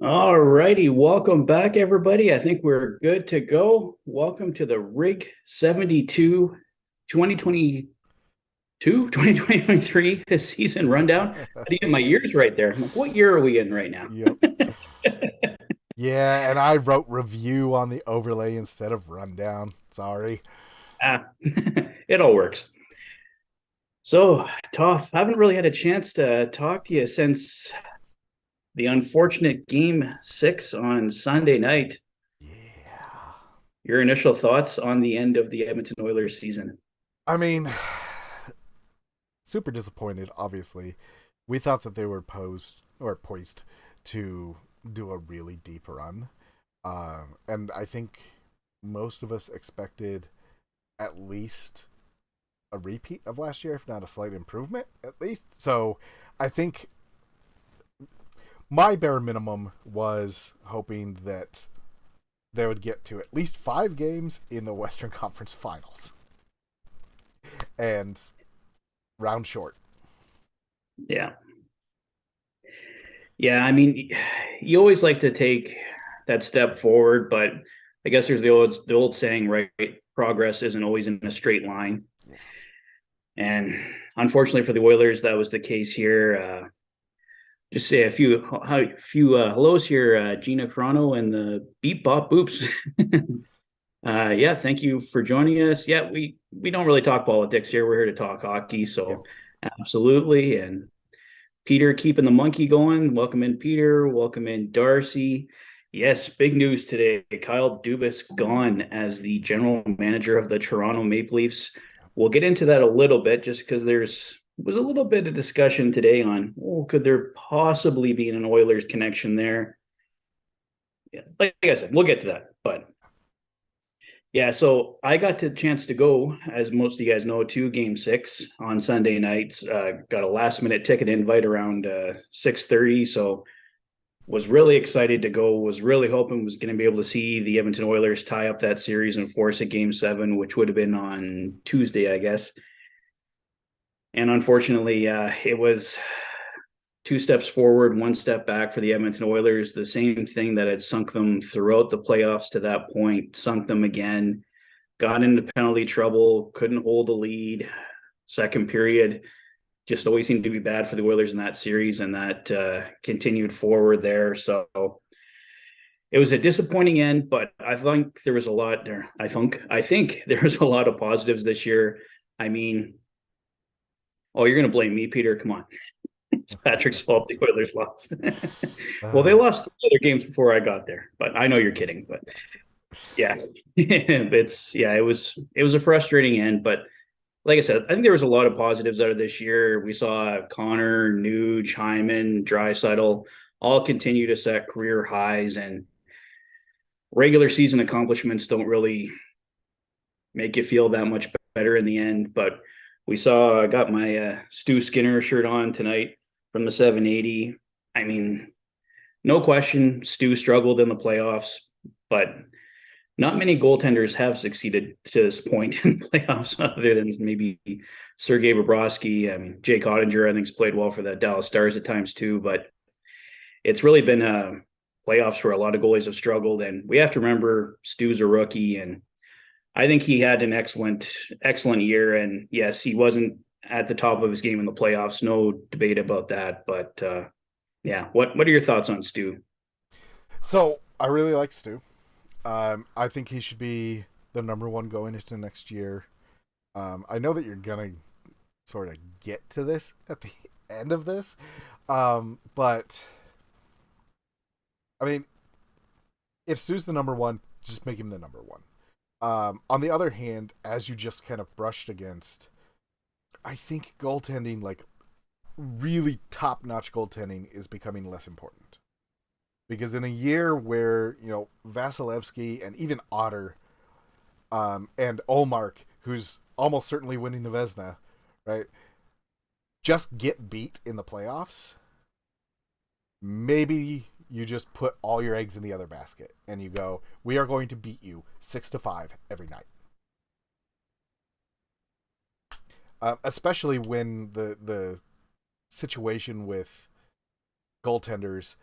All righty, welcome back, everybody. I think we're good to go. Welcome to the Rig 72 2022 2023 season rundown. How do you get my years right there? I'm like, what year are we in right now? Yep. Yeah, and I wrote review on the overlay instead of rundown. Sorry. It all works. So, Toph, haven't really had a chance to talk to you since the unfortunate game 6 on Sunday night. Yeah. Your initial thoughts on the end of the Edmonton Oilers season? I mean, super disappointed, obviously. We thought that they were poised to do a really deep run. And I think most of us expected at least a repeat of last year, if not a slight improvement, at least. So I think my bare minimum was hoping that they would get to at least 5 games in the Western Conference Finals and round short. Yeah. Yeah, I mean, you always like to take that step forward, but I guess there's the old saying, right? Progress isn't always in a straight line. Yeah. And unfortunately for the Oilers, that was the case here. Just say a few hellos here, Gina Carano and the Beep Bop Boops. Yeah, thank you for joining us. Yeah, we don't really talk politics here. We're here to talk hockey, Yep. so absolutely. And Peter keeping the monkey going. Welcome in, Peter. Welcome in, Darcy. Yes, big news today. Kyle Dubas gone as the general manager of the Toronto Maple Leafs. We'll get into that a little bit just because there's was a little bit of discussion today on, could there possibly be an Oilers connection there? Yeah, like I said, we'll get to that. But yeah, so I got the chance to go, as most of you guys know, to Game 6 on Sunday nights. Got a last minute ticket invite around 6:30, so was really excited to go. Was really hoping was going to be able to see the Edmonton Oilers tie up that series and force a Game 7, which would have been on Tuesday, I guess. And unfortunately, it was two steps forward, one step back for the Edmonton Oilers. The same thing that had sunk them throughout the playoffs to that point, sunk them again. Got into penalty trouble, couldn't hold the lead. Second period just always seemed to be bad for the Oilers in that series, and that continued forward there. So it was a disappointing end, but I think there was a lot there. I think there was a lot of positives this year. I mean, oh, you're going to blame me, Peter? Come on. It's Patrick's fault the Oilers lost. Well, they Uh, lost the other games before I got there, but I know you're kidding. But yes. yeah, it was a frustrating end, but like I said, I think there was a lot of positives out of this year. We saw Connor, Nuge, Hyman, Draisaitl all continue to set career highs, and regular season accomplishments don't really make you feel that much better in the end. But I got my Stu Skinner shirt on tonight from the 780. I mean, no question, Stu struggled in the playoffs, but not many goaltenders have succeeded to this point in playoffs, other than maybe Sergei Bobrovsky. I mean, Jake Ottinger, I think, has played well for the Dallas Stars at times too. But it's really been playoffs where a lot of goalies have struggled. And we have to remember Stu's a rookie, and I think he had an excellent year. And yes, he wasn't at the top of his game in the playoffs. No debate about that. But yeah, what are your thoughts on Stu? So I really like Stu. I think he should be the number one going into next year. I know that you're gonna sort of get to this at the end of this, but I mean, if Stu's the number one, just make him the number one. On the other hand, as you just kind of brushed against, I think goaltending, like really top notch goaltending, is becoming less important. Because in a year where, Vasilevsky and even Otter and Olmark, who's almost certainly winning the Vesna, right, just get beat in the playoffs, maybe you just put all your eggs in the other basket and you go, we are going to beat you 6-5 every night. Especially when the situation with goaltenders,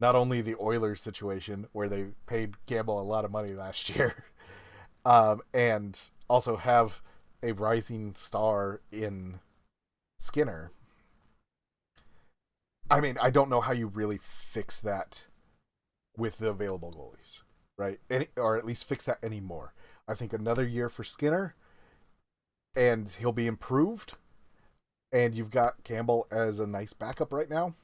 not only the Oilers situation where they paid Campbell a lot of money last year, and also have a rising star in Skinner. I mean, I don't know how you really fix that with the available goalies, right? Or at least fix that anymore. I think another year for Skinner, and he'll be improved. And you've got Campbell as a nice backup right now,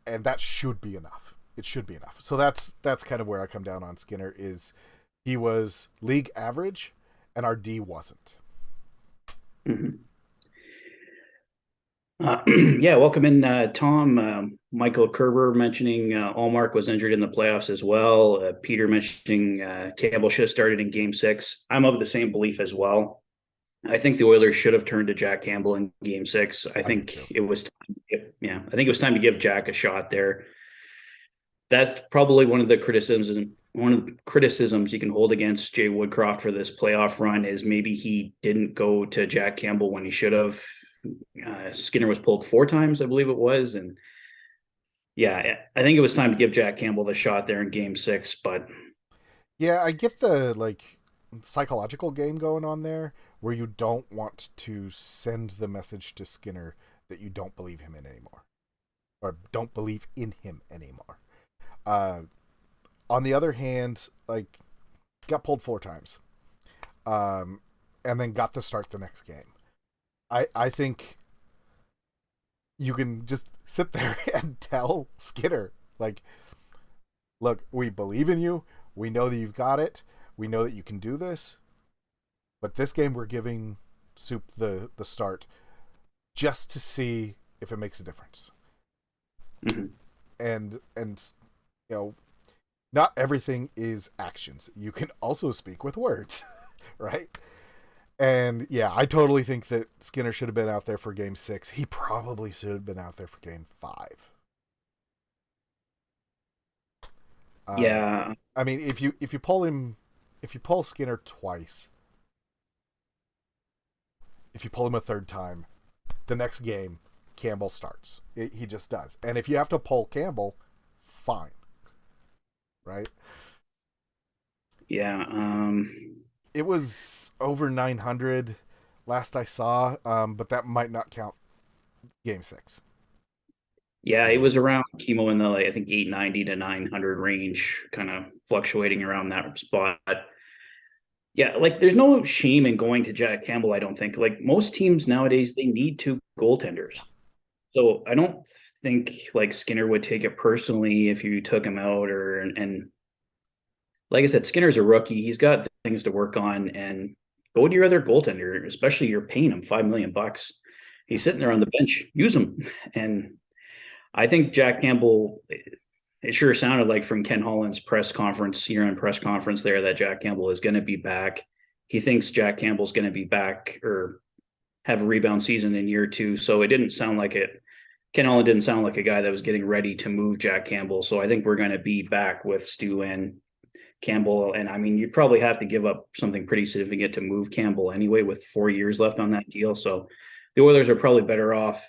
and that should be enough. It should be enough. So that's kind of where I come down on Skinner. Is he was league average, and our D wasn't. Mhm. Yeah, welcome in, Tom. Michael Kerber mentioning Allmark was injured in the playoffs as well. Peter mentioning Campbell should have started in Game 6. I'm of the same belief as well. I think the Oilers should have turned to Jack Campbell in Game 6. I I do too. think it was time. Yeah, I think it was time to give Jack a shot there. That's probably one of the criticisms you can hold against Jay Woodcroft for this playoff run is maybe he didn't go to Jack Campbell when he should have. Skinner was pulled 4 times, I believe it was, and yeah, I think it was time to give Jack Campbell the shot there in Game 6. But Yeah, I get the psychological game going on there where you don't want to send the message to Skinner that you don't believe him in anymore or don't believe in him anymore. Uh, on the other hand, got pulled 4 times, um, and then got to start the next game. I think you can just sit there and tell Skinner, like, look, we believe in you. We know that you've got it. We know that you can do this. But this game, we're giving Soup the start just to see if it makes a difference. mm-hmm. And not everything is actions. You can also speak with words, right? And yeah, I totally think that Skinner should have been out there for Game 6. He probably should have been out there for Game 5. Um, Yeah, I mean, if you pull Skinner twice, if you pull him a third time, the next game Campbell starts. He just does. And if you have to pull Campbell, fine, right? yeah, It was over 900 last I saw, but that might not count Game 6. yeah. It was around chemo in the I think 890 to 900 range, kind of fluctuating around that spot. Yeah, like there's no shame in going to Jack Campbell. I don't think like most teams nowadays they need 2 goaltenders. So I don't think like Skinner would take it personally if you took him out or and like I said, Skinner's a rookie. He's got things to work on and go to your other goaltender, especially you're paying him $5 million. He's sitting there on the bench. Use him. And I think Jack Campbell, it sure sounded like from Ken Holland's press conference, year-end press conference there, that Jack Campbell is going to be back. He thinks Jack Campbell's going to be back or have a rebound season in year 2. So it didn't sound like it. Ken Holland didn't sound like a guy that was getting ready to move Jack Campbell. So I think we're going to be back with Stu and Campbell. And I mean, you'd probably have to give up something pretty significant to move Campbell anyway, with 4 years left on that deal. So the Oilers are probably better off,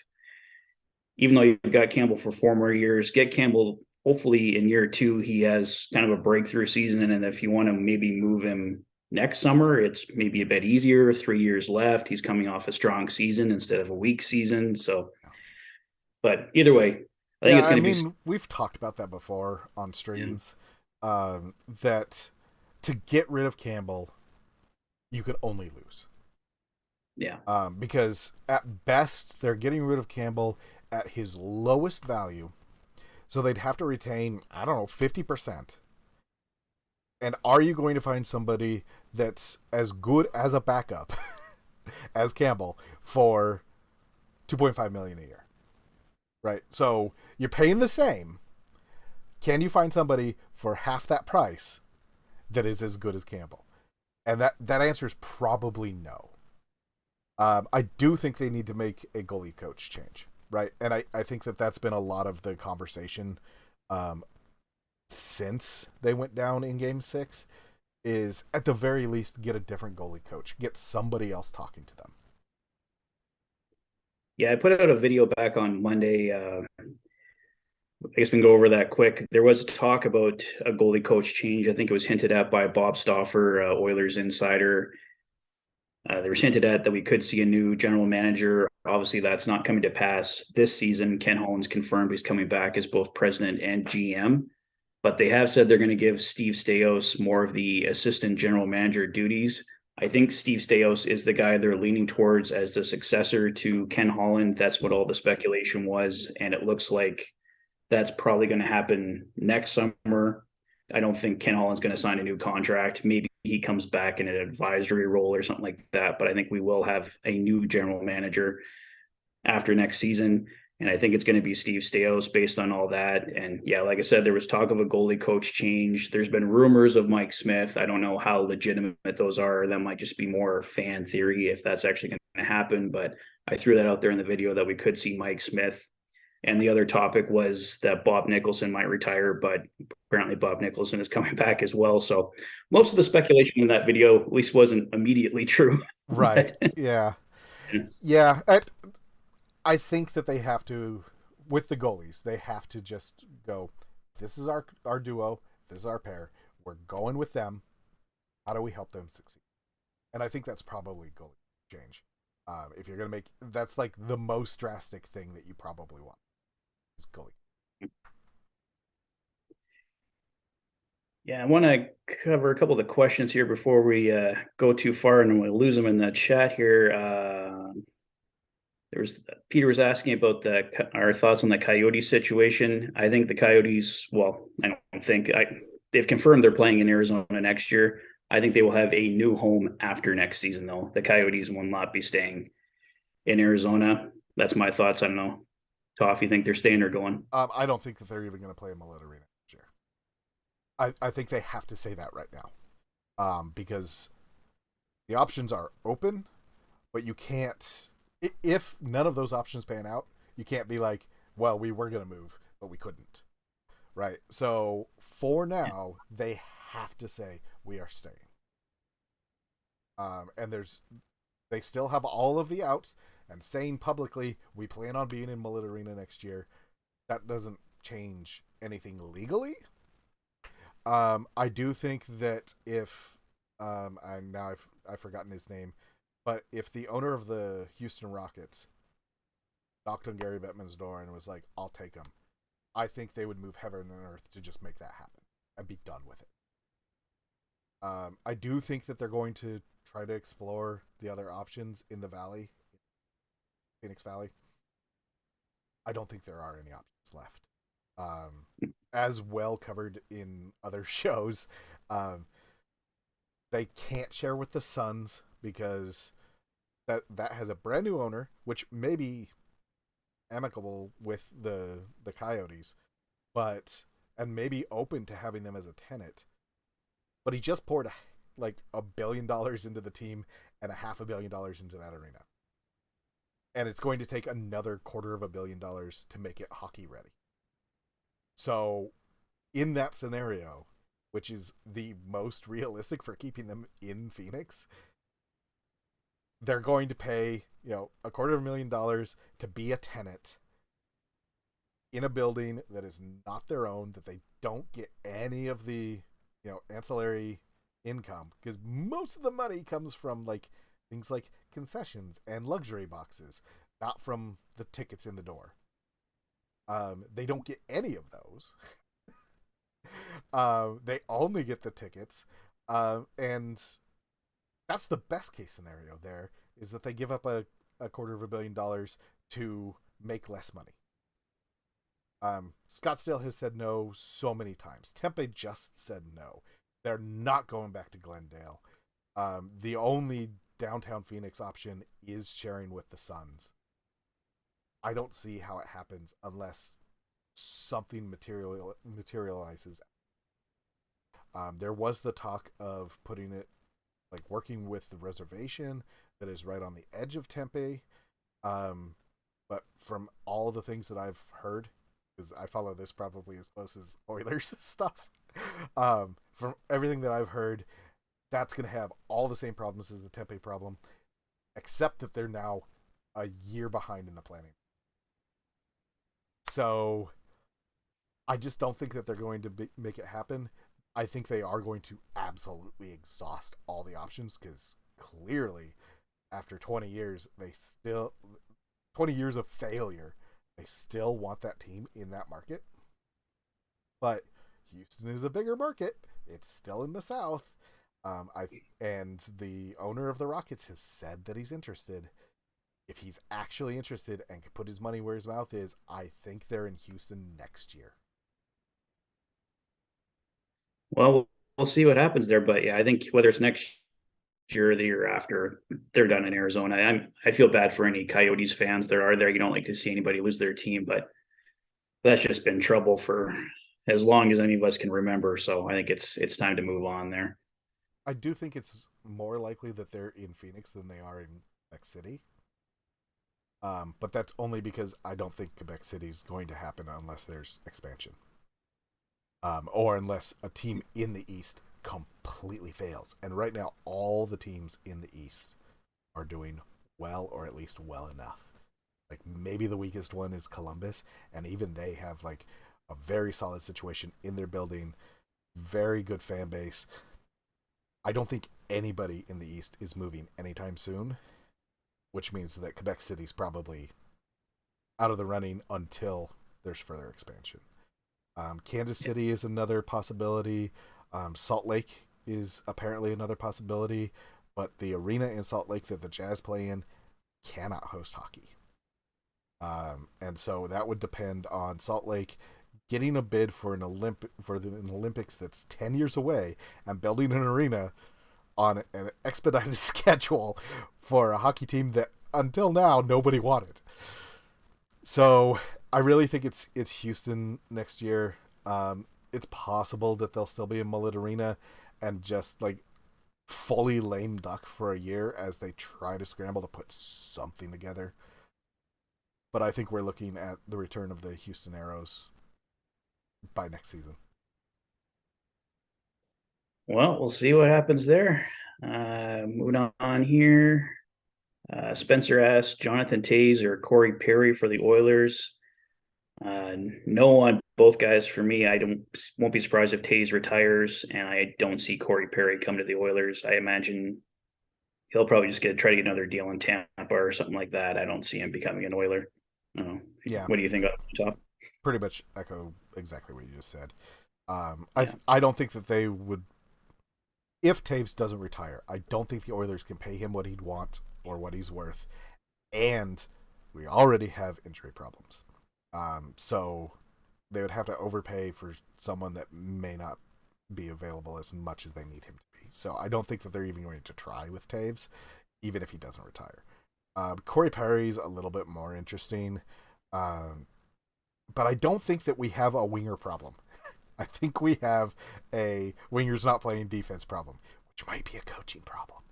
even though you've got Campbell for 4 more years, get Campbell. Hopefully in year 2, he has kind of a breakthrough season. And if you want to maybe move him next summer, it's maybe a bit easier. 3 years left. He's coming off a strong season instead of a weak season. So, but either way, I think Yeah, it's I going to mean, we've talked about that before on be, streams. That to get rid of Campbell, you can only lose. yeah. Because at best, they're getting rid of Campbell at his lowest value. So they'd have to retain, I don't know, 50%. And are you going to find somebody that's as good as a backup as Campbell for $2.5 million a year? Right? So you're paying the same. Can you find somebody for half that price that is as good as Campbell? And that answer is probably no. I do think they need to make a goalie coach change, right? And I think that's been a lot of the conversation since they went down in Game 6 is at the very least get a different goalie coach. Get somebody else talking to them. Yeah, I put out a video back on Monday I guess we can go over that quick. There was talk about a goalie coach change. I think it was hinted at by Bob Stauffer, Oilers insider. There was hinted at that we could see a new general manager. Obviously, that's not coming to pass this season. Ken Holland's confirmed he's coming back as both president and GM, but they have said they're going to give Steve Staios more of the assistant general manager duties. I think Steve Staios is the guy they're leaning towards as the successor to Ken Holland. That's what all the speculation was, and it looks like that's probably going to happen next summer. I don't think Ken Holland's going to sign a new contract. Maybe he comes back in an advisory role or something like that. But I think we will have a new general manager after next season. And I think it's going to be Steve Staios based on all that. And yeah, like I said, there was talk of a goalie coach change. There's been rumors of Mike Smith. I don't know how legitimate those are. That might just be more fan theory if that's actually going to happen. But I threw that out there in the video that we could see Mike Smith. And the other topic was that Bob Nicholson might retire, but apparently Bob Nicholson is coming back as well. So most of the speculation in that video at least wasn't immediately true. Right. Yeah. Yeah. I think that they have to, with the goalies, they have to just go, this is our duo, this is our pair. We're going with them. How do we help them succeed? And I think that's probably goalie change. If you're going to make, that's like the most drastic thing that you probably want is goalie. Yeah, I want to cover a couple of the questions here before we go too far and we'll lose them in the chat here. There was Peter was asking about our thoughts on the Coyotes situation. I think the Coyotes, well, I don't think they've confirmed they're playing in Arizona next year. I think they will have a new home after next season, though. The Coyotes will not be staying in Arizona. That's my thoughts. I don't know. Toph, you think they're staying or going? I don't think that they're even going to play in Millet Arena next year. I think they have to say that right now, because the options are open, but you can't. If none of those options pan out, you can't be like, well, we were going to move, but we couldn't. Right? So for now, they have to say we are staying. And they still have all of the outs, and saying publicly we plan on being in Millet Arena next year, that doesn't change anything legally. I do think that if I've forgotten his name, but if the owner of the Houston Rockets knocked on Gary Bettman's door and was like, "I'll take him," I think they would move heaven and earth to just make that happen and be done with it. I do think that they're going to try to explore the other options in the Valley, Phoenix Valley. I don't think there are any options left. As well covered in other shows, they can't share with the Suns because that has a brand new owner, which may be amicable with the Coyotes, but and maybe open to having them as a tenant. But he just poured like $1 billion into the team and $500 million into that arena, and it's going to take another $250 million to make it hockey ready. So, in that scenario, which is the most realistic for keeping them in Phoenix, they're going to pay, $250,000 to be a tenant in a building that is not their own, that they don't get any of the, ancillary income, because most of the money comes from like things like concessions and luxury boxes, not from the tickets in the door. They don't get any of those. They only get the tickets, and that's the best case scenario. There is that they give up a $250 million to make less money. Scottsdale has said no so many times. Tempe just said no. They're not going back to Glendale. The only downtown Phoenix option is sharing with the Suns. I don't see how it happens unless something materializes. There was the talk of putting it, like working with the reservation that is right on the edge of Tempe. But from all the things that I've heard, because I follow this probably as close as Oilers stuff, from everything that I've heard, that's going to have all the same problems as the Tempe problem, except that they're now a year behind in the planning. So I just don't think that they're going to make it happen. I think they are going to absolutely exhaust all the options because clearly, after 20 years, 20 years of failure, they still want that team in that market. But Houston is a bigger market. It's still in the South. And the owner of the Rockets has said that he's interested. If he's actually interested and can put his money where his mouth is, I think they're in Houston next year. Well, we'll see what happens there. But yeah, I think whether it's next year or the year after, they're done in Arizona. I feel bad for any Coyotes fans that are there. You don't like to see anybody lose their team, but that's just been trouble for as long as any of us can remember. So I think it's time to move on there. I do think it's more likely that they're in Phoenix than they are in Quebec City. But that's only because I don't think Quebec City is going to happen unless there's expansion. Or unless a team in the East completely fails. And right now, all the teams in the East are doing well, or at least well enough. Like maybe the weakest one is Columbus, and even they have like a very solid situation in their building, very good fan base. I don't think anybody in the East is moving anytime soon, which means that Quebec City's probably out of the running until there's further expansion. Kansas City is another possibility. Salt Lake is apparently another possibility, but the arena in Salt Lake that the Jazz play in cannot host hockey. And so that would depend on Salt Lake getting a bid for an Olympics that's 10 years away and building an arena on an expedited schedule for a hockey team that until now nobody wanted. So I really think it's Houston next year. It's possible that they'll still be in Mullet Arena and just like fully lame duck for a year as they try to scramble to put something together. But I think we're looking at the return of the Houston Aeros by next season. Well, we'll see what happens there. Moving on here. Spencer asked Jonathan Toews or Corey Perry for the Oilers. No on both guys for me. I won't be surprised if Toews retires, and I don't see Corey Perry come to the Oilers. I imagine he'll probably just try to get another deal in Tampa or something like that. I don't see him becoming an Oiler. Yeah, What do you think of Toph? pretty much echo exactly what you just said. Yeah. I don't think that they would. If Taves doesn't retire, I don't think the Oilers can pay him what he'd want or what he's worth, and we already have injury problems. So they would have to overpay for someone that may not be available as much as they need him to be. So I don't think that they're even going to try with Taves, even if he doesn't retire. Corey Perry's a little bit more interesting, but I don't think that we have a winger problem. I think we have a wingers not playing defense problem, which might be a coaching problem.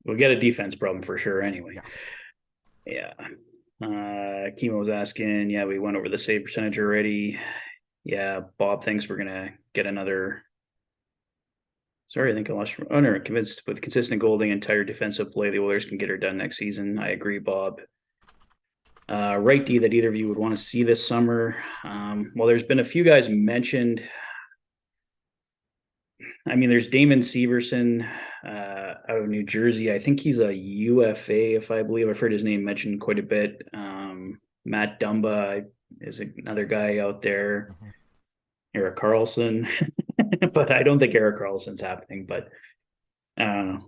We'll get a defense problem for sure anyway. Yeah. Yeah. Kimo was asking, yeah, we went over the save percentage already. Yeah, Bob thinks we're gonna get another. Sorry, I think I lost. Oh no, convinced with consistent goaling and tired defensive play, the Oilers can get her done next season. I agree, Bob. Right D that either of you would want to see this summer. Well, there's been a few guys mentioned. I mean, there's Damon Severson out of New Jersey. I think he's a UFA, if I believe. I've heard his name mentioned quite a bit. Matt Dumba is another guy out there. Mm-hmm. Eric Carlson, but I don't think Eric Carlson's happening. But I don't know.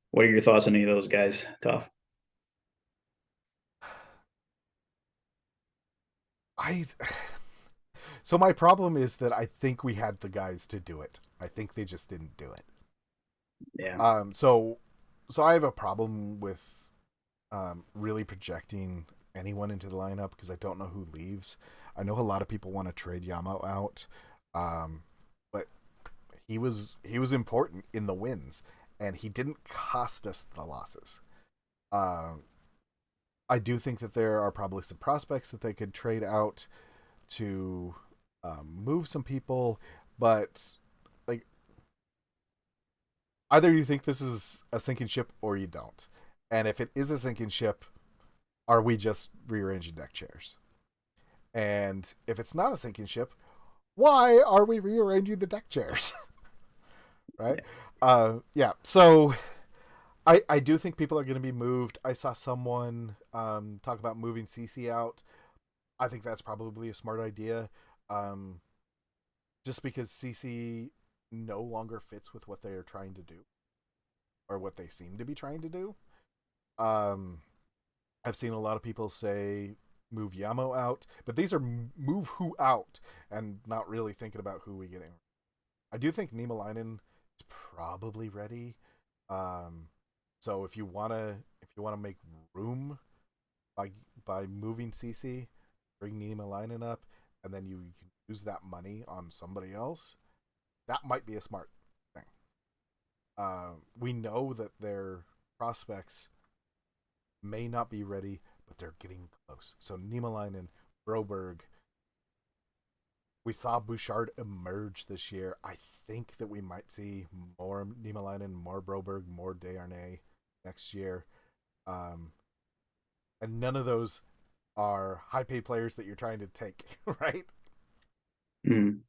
What are your thoughts on any of those guys, Toph? I So my problem is that I think we had the guys to do it. I think they just didn't do it. Yeah. So I have a problem with really projecting anyone into the lineup because I don't know who leaves. I know a lot of people want to trade Yamo out, but he was important in the wins, and he didn't cost us the losses. I do think that there are probably some prospects that they could trade out to move some people, but like either you think this is a sinking ship or you don't. And if it is a sinking ship, are we just rearranging deck chairs? And if it's not a sinking ship, why are we rearranging the deck chairs? Right? Yeah. Yeah. So I do think people are going to be moved. I saw someone talk about moving CC out. I think that's probably a smart idea. Um, just because CC no longer fits with what they are trying to do or what they seem to be trying to do. Um, I've seen a lot of people say move Yamo out, but these are move who out and not really thinking about who we get in. I do think Niemelainen is probably ready. Um, so if you wanna make room by moving CC, bring Niemelainen up, and then you can use that money on somebody else. That might be a smart thing. We know that their prospects may not be ready, but they're getting close. So Niemelainen, Broberg, we saw Bouchard emerge this year. I think that we might see more Niemelainen, more Broberg, more Desharnais next year. Um, and none of those are high paid players that you're trying to take, right? Mm.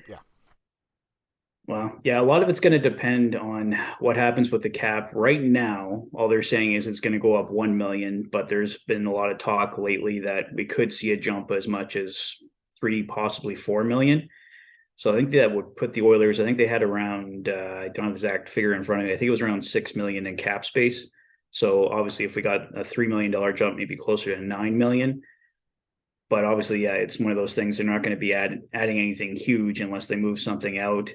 Yeah. Well, yeah, a lot of it's going to depend on what happens with the cap. Right now, all they're saying is it's going to go up 1 million, but there's been a lot of talk lately that we could see a jump as much as 3, possibly 4 million. So I think that would put the Oilers, I think they had around, I don't have the exact figure in front of me. I think it was around 6 million in cap space. So obviously, if we got a $3 million jump, maybe closer to 9 million. But obviously, yeah, it's one of those things. They're not going to be adding anything huge unless they move something out.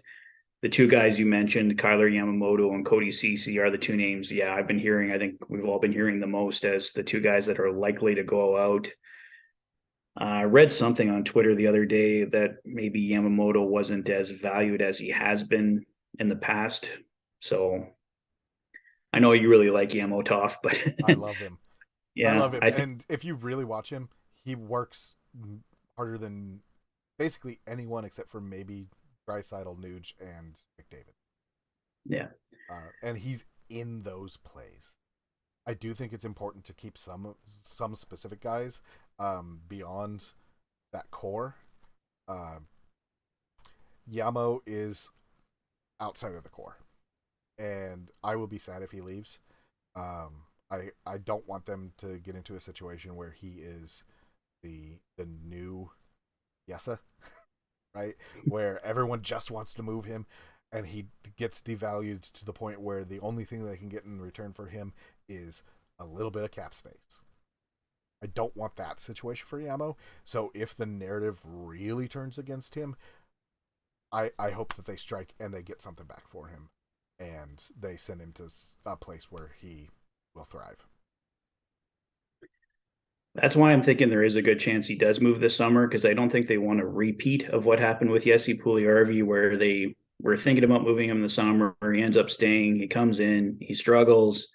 The two guys you mentioned, Kyler Yamamoto and Cody Ceci, are the two names. Yeah, I've been hearing. I think we've all been hearing the most as the two guys that are likely to go out. I read something on Twitter the other day that maybe Yamamoto wasn't as valued as he has been in the past. So I know you really like Yamo Toff, but I love him. I yeah, love him. I think And if you really watch him, he works harder than basically anyone except for maybe Draisaitl, Nuge, and McDavid. yeah, And he's in those plays. I do think it's important to keep some specific guys beyond that core. Uh, Yamo is outside of the core, and I will be sad if he leaves. I don't want them to get into a situation where he is the new Yesa, right? Where everyone just wants to move him, and he gets devalued to the point where the only thing they can get in return for him is a little bit of cap space. I don't want that situation for Yamo. So if the narrative really turns against him, I hope that they strike and they get something back for him, and they send him to a place where he will thrive. that's why I'm thinking there is a good chance he does move this summer because I don't think they want a repeat of what happened with Jesse Puljujärvi, where they were thinking about moving him in the summer. He ends up staying. He comes in, he struggles,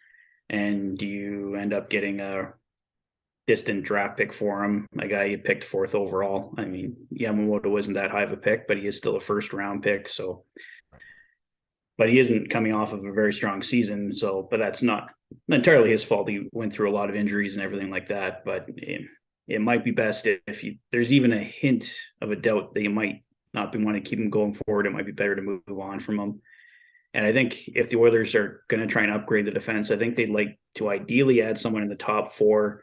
and you end up getting a distant draft pick for him, a guy you picked fourth overall. I mean, Yamamoto wasn't that high of a pick, but he is still a first round pick. So, but he isn't coming off of a very strong season. So, but that's not entirely his fault. He went through a lot of injuries and everything like that. But it might be best if there's even a hint of a doubt that you might not be want to keep him going forward. It might be better to move on from him. And I think if the Oilers are going to try and upgrade the defense, I think they'd like to ideally add someone in the top four,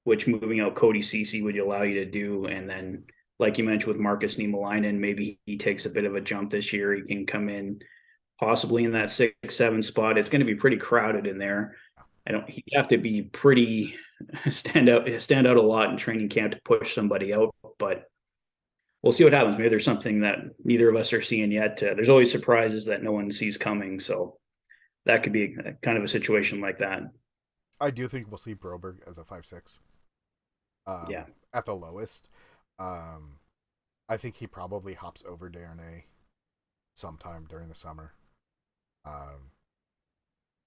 which moving out Cody Ceci would allow you to do. And then, like you mentioned with Markus Niemelainen, maybe he takes a bit of a jump this year. He can come in possibly in that 6-7 spot. It's going to be pretty crowded in there. He'd have to be pretty stand out a lot in training camp to push somebody out, but we'll see what happens. Maybe there's something that neither of us are seeing yet. There's always surprises that no one sees coming. So that could be kind of a situation like that. I do think we'll see Broberg as a 5-6 Yeah. at the lowest. I think he probably hops over Desharnais sometime during the summer.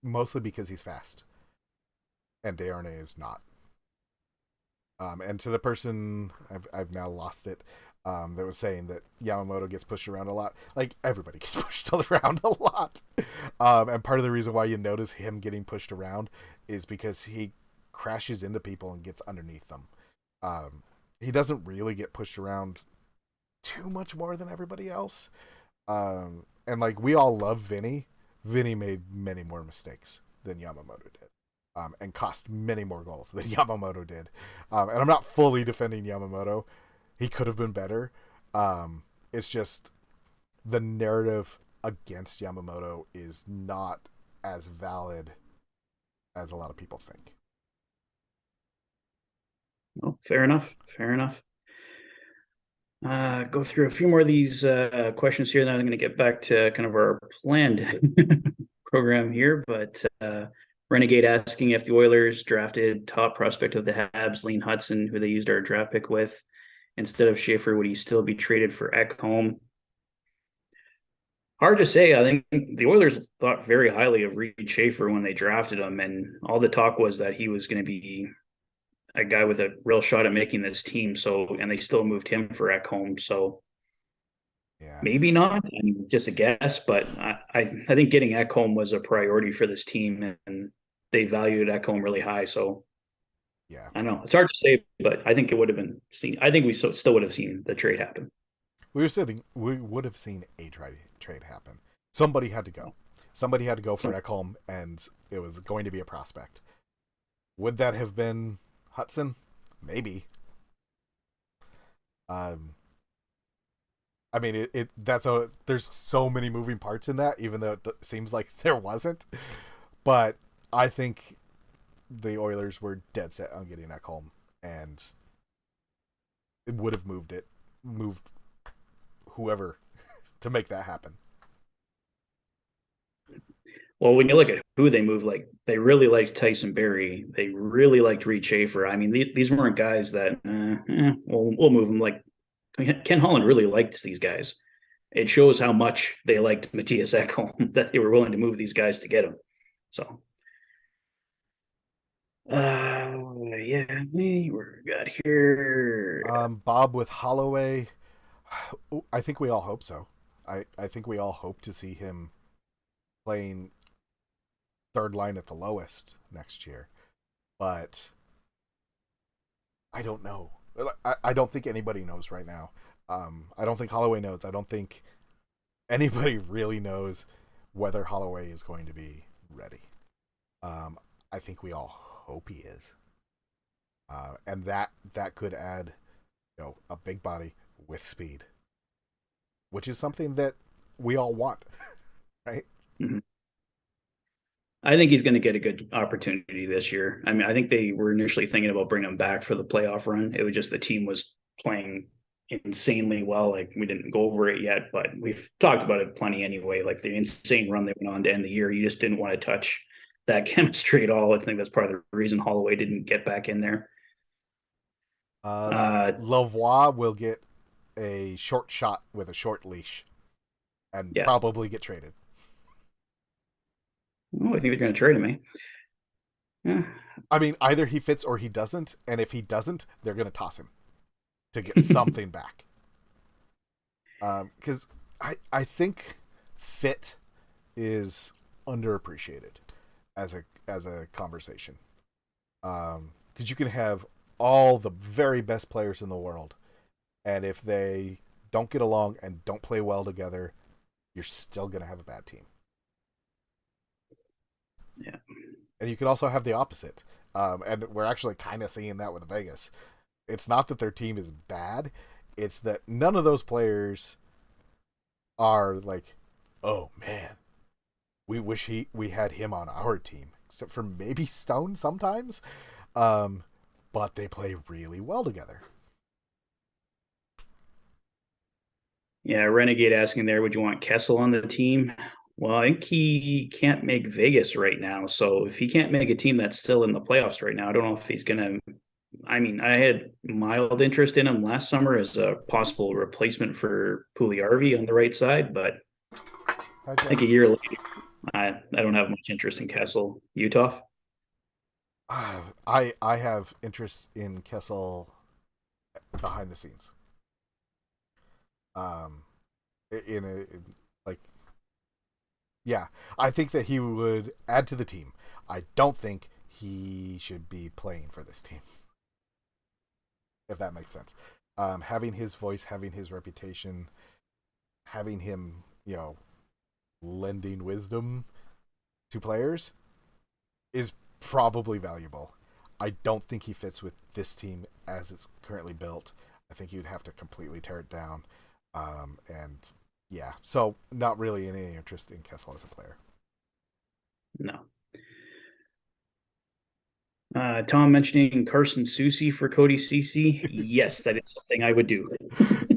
Mostly because he's fast. And Desharnais is not. And to the person, I've now lost it, that was saying that Yamamoto gets pushed around a lot. Like, everybody gets pushed around a lot. And part of the reason why you notice him getting pushed around is because he crashes into people and gets underneath them. he doesn't really get pushed around too much more than everybody else. And like we all love Vinny. Vinny made many more mistakes than Yamamoto did. And cost many more goals than Yamamoto did. And I'm not fully defending Yamamoto. He could have been better. It's just the narrative against Yamamoto is not as valid as a lot of people think. Well, fair enough. Fair enough. Go through a few more of these questions here. Then I'm going to get back to kind of our planned program here. But Renegade asking if the Oilers drafted top prospect of the Habs, Lean Hudson, who they used our draft pick with, instead of Schaefer, would he still be traded for Ekholm? Hard to say. I think the Oilers thought very highly of Reed Schaefer when they drafted him, and all the talk was that he was going to be a guy with a real shot at making this team. So, and they still moved him for Ekholm. So Yeah. maybe not. I mean, just a guess, but I think getting Ekholm was a priority for this team, and they valued Ekholm really high. So Yeah. I don't know. It's hard to say, but I think it would have been seen. I think we still would have seen the trade happen. We would have seen a trade happen. Somebody had to go. Somebody had to go for Ekholm, and it was going to be a prospect. Would that have been Hudson? Maybe. I mean, there's so many moving parts in that, even though it seems like there wasn't. But I think the Oilers were dead set on getting Ekholm, and it would have moved whoever to make that happen. Well, when you look at who they moved, like they really liked Tyson Berry, they really liked Reed Schaefer. I mean, these weren't guys that we'll move them. Like Ken Holland really liked these guys. It shows how much they liked Matthias Ekholm that they were willing to move these guys to get him. So, yeah, we got here. Bob with Holloway. I think we all hope so. I think we all hope to see him playing third line at the lowest next year. But I don't know. I don't think anybody knows right now. I don't think Holloway knows. I don't think anybody really knows whether Holloway is going to be ready. I think we all hope he is. And that could add, a big body with speed, which is something that we all want, right? Mm-hmm. I think he's going to get a good opportunity this year. I mean, I think they were initially thinking about bringing him back for the playoff run. It was just the team was playing insanely well. Like we didn't go over it yet, but we've talked about it plenty anyway. Like the insane run they went on to end the year, you just didn't want to touch that chemistry at all. I think that's part of the reason Holloway didn't get back in there. Lavoie will get a short shot with a short leash and Yeah. probably get traded. Oh, I think they're going to trade him, eh? Yeah. I mean, either he fits or he doesn't, and if he doesn't, they're going to toss him to get something back. Because I think fit is underappreciated as a conversation. Because you can have all the very best players in the world, and if they don't get along and don't play well together, you're still going to have a bad team. Yeah. And you can also have the opposite. And we're actually kind of seeing that with Vegas. It's not that their team is bad. It's that none of those players are like, oh man, we wish we had him on our team. Except for maybe Stone sometimes. But they play really well together. Yeah, Renegade asking there, would you want Kessel on the team? Well, I think he can't make Vegas right now. So if he can't make a team that's still in the playoffs right now, I don't know if he's going to. I mean, I had mild interest in him last summer as a possible replacement for Puljujärvi on the right side, but I think a year later, I don't have much interest in Kessel. Utah? I have interest in Kessel behind the scenes. Yeah, I think that he would add to the team. I don't think he should be playing for this team. if that makes sense. Having his voice, having his reputation, having him, lending wisdom to players is probably valuable. I don't think he fits with this team as it's currently built. I think you'd have to completely tear it down. And yeah, so not really any interest in Kessel as a player. No. Tom mentioning Carson Soucy for Cody Cece. Yes, that is something I would do.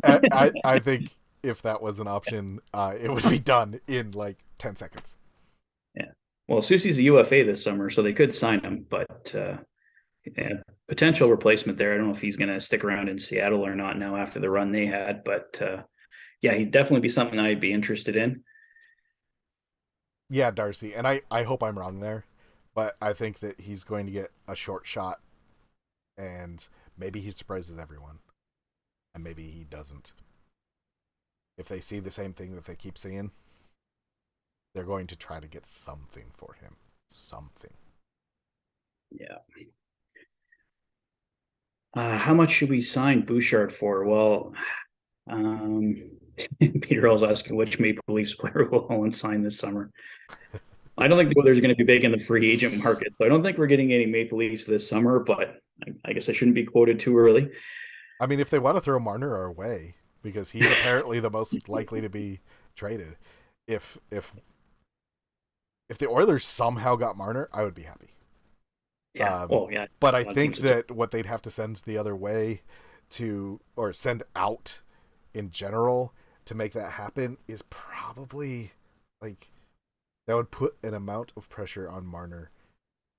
I think if that was an option, it would be done in like 10 seconds. Yeah. Well, Soucy's a UFA this summer, so they could sign him, but yeah, potential replacement there. I don't know if he's going to stick around in Seattle or not now after the run they had, but yeah, he'd definitely be something I'd be interested in. Yeah, Darcy. And I hope I'm wrong there, but I think that he's going to get a short shot and maybe he surprises everyone. And maybe he doesn't. If they see the same thing that they keep seeing, they're going to try to get something for him. Something. Yeah. How much should we sign Bouchard for? Well, um, Peter Hall's asking which Maple Leafs player will Holland sign this summer. I don't think the Oilers are going to be big in the free agent market, so I don't think we're getting any Maple Leafs this summer. But I guess I shouldn't be quoted too early. I mean, if they want to throw Marner our way, because he's apparently the most likely to be traded, if the Oilers somehow got Marner, I would be happy. Yeah. Well, yeah. But I think that what they'd have to send the other way or send out in general to make that happen is probably like that would put an amount of pressure on Marner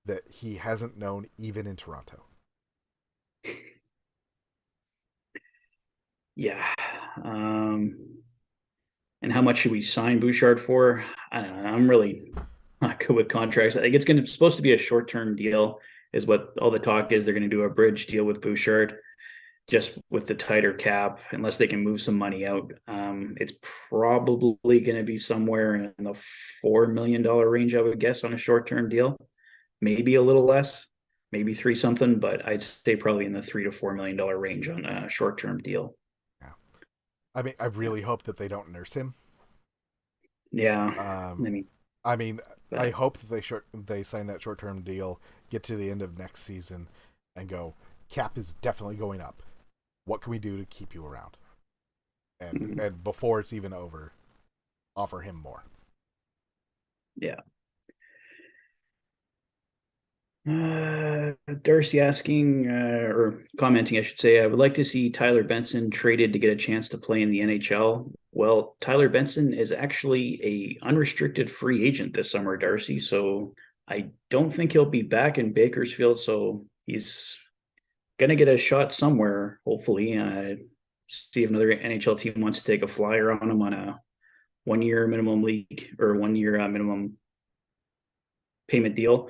that he hasn't known even in Toronto. Yeah. And how much should we sign Bouchard for? I don't know. I'm really not good with contracts. I think it's supposed to be a short-term deal, is what all the talk is. They're going to do a bridge deal with Bouchard, just with the tighter cap, unless they can move some money out. It's probably going to be somewhere in the $4 million range, I would guess, on a short-term deal. Maybe a little less, maybe three something, but I'd say probably in the $3 to $4 million range on a short-term deal. Yeah. I mean, I really hope that they don't nurse him. Yeah. I mean, I hope that they sign that short-term deal, get to the end of next season, and go, cap is definitely going up. What can we do to keep you around? And before it's even over, offer him more. Yeah. Darcy asking or commenting, I should say, I would like to see Tyler Benson traded to get a chance to play in the NHL. Well, Tyler Benson is actually a unrestricted free agent this summer, Darcy. So I don't think he'll be back in Bakersfield. So he's gonna get a shot somewhere, hopefully. See if another NHL team wants to take a flyer on him on a 1 year minimum league or 1 year minimum payment deal,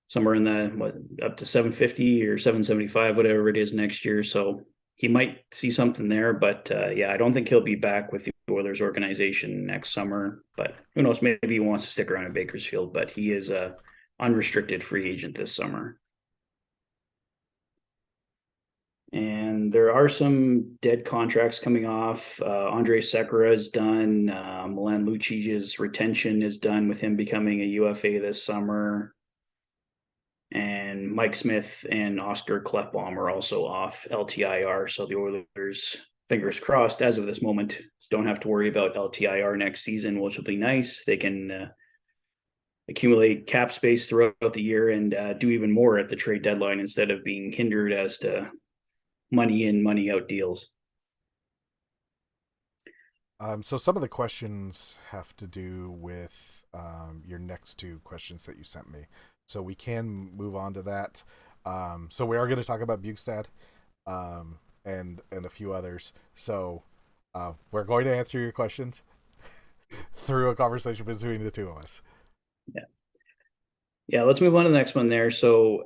somewhere in the up to 750 or 775, whatever it is next year. So he might see something there, but yeah, I don't think he'll be back with the Oilers organization next summer. But who knows? Maybe he wants to stick around in Bakersfield. But he is a unrestricted free agent this summer. And there are some dead contracts coming off. Andre Sekera is done. Milan Lucic's retention is done with him becoming a UFA this summer. And Mike Smith and Oscar Klefbom are also off LTIR. So the Oilers, fingers crossed, as of this moment, don't have to worry about LTIR next season, which will be nice. They can accumulate cap space throughout the year and do even more at the trade deadline instead of being hindered as to money in, money out deals. So some of the questions have to do with your next two questions that you sent me. So we can move on to that. So we are going to talk about Bjugstad and a few others. So we're going to answer your questions through a conversation between the two of us. Yeah, let's move on to the next one there. So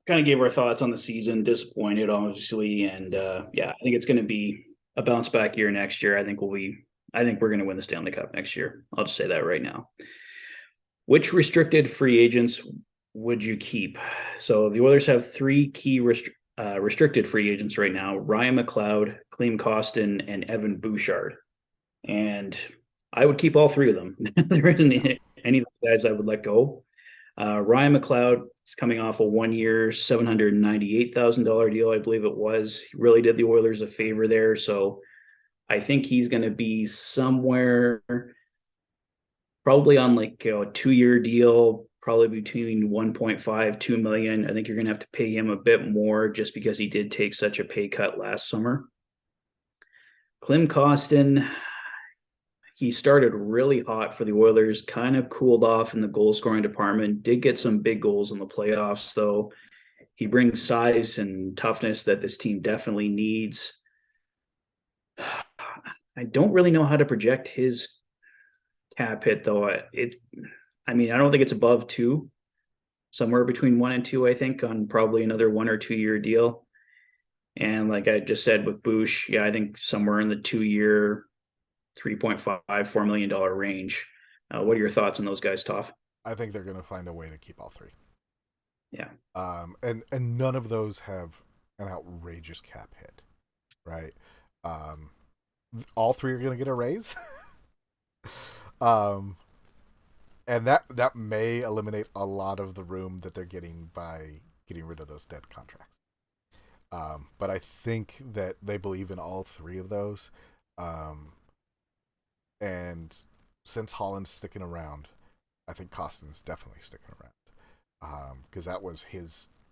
kind of gave our thoughts on the season, disappointed, obviously. And yeah, I think it's going to be a bounce back year next year. I think we're going to win the Stanley Cup next year. I'll just say that right now. Which restricted free agents would you keep? So the Oilers have three key restricted free agents right now: Ryan McLeod, Clem Costin, and Evan Bouchard. And I would keep all three of them. There isn't Yeah. any of the guys I would let go. Ryan McLeod is coming off a 1 year, $798,000 deal, I believe it was. He really did the Oilers a favor there. So I think he's going to be somewhere probably on like a 2 year deal, probably between 1.5, 2 million. I think you're going to have to pay him a bit more just because he did take such a pay cut last summer. Clem Costin, he started really hot for the Oilers, kind of cooled off in the goal scoring department, did get some big goals in the playoffs, though. He brings size and toughness that this team definitely needs. I don't really know how to project his cap hit, though. I mean, I don't think it's above two, somewhere between 1 and 2, I think, on probably another 1 or 2 year deal. And like I just said with Bush, yeah, I think somewhere in the 2 year, $3.5, $4 million range. What are your thoughts on those guys, Toph? I think they're going to find a way to keep all three. Yeah. And none of those have an outrageous cap hit, right? Um, all three are going to get a raise. um, and that may eliminate a lot of the room that they're getting by getting rid of those dead contracts. But I think that they believe in all three of those. Um, and since Holland's sticking around, I think Costin's definitely sticking around. Because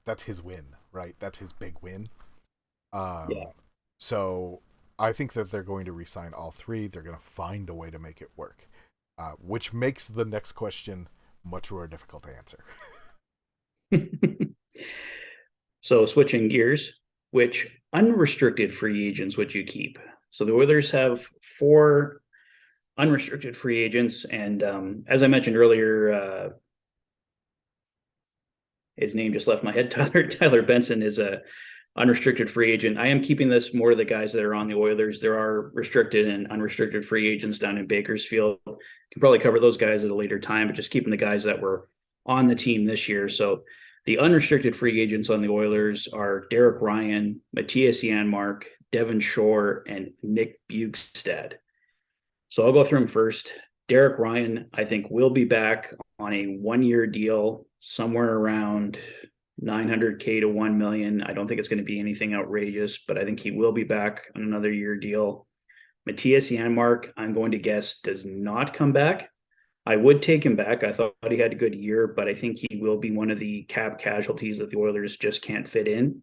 that's his win, right? That's his big win. Yeah. So I think that they're going to re-sign all three. They're going to find a way to make it work, which makes the next question much more difficult to answer. So switching gears, which unrestricted free agents would you keep? So the Oilers have four unrestricted free agents, and as I mentioned earlier, his name just left my head. Tyler Benson is a unrestricted free agent. I am keeping this more to the guys that are on the Oilers. There are restricted and unrestricted free agents down in Bakersfield. Can probably cover those guys at a later time, but just keeping the guys that were on the team this year. So the unrestricted free agents on the Oilers are Derek Ryan, Matthias Janmark, Devin Shore, and Nick Bjugstad. So I'll go through them first. Derek Ryan, I think, will be back on a 1 year deal, somewhere around 900K to 1 million. I don't think it's going to be anything outrageous, but I think he will be back on another year deal. Matthias Janmark, I'm going to guess, does not come back. I would take him back. I thought he had a good year, but I think he will be one of the cap casualties that the Oilers just can't fit in.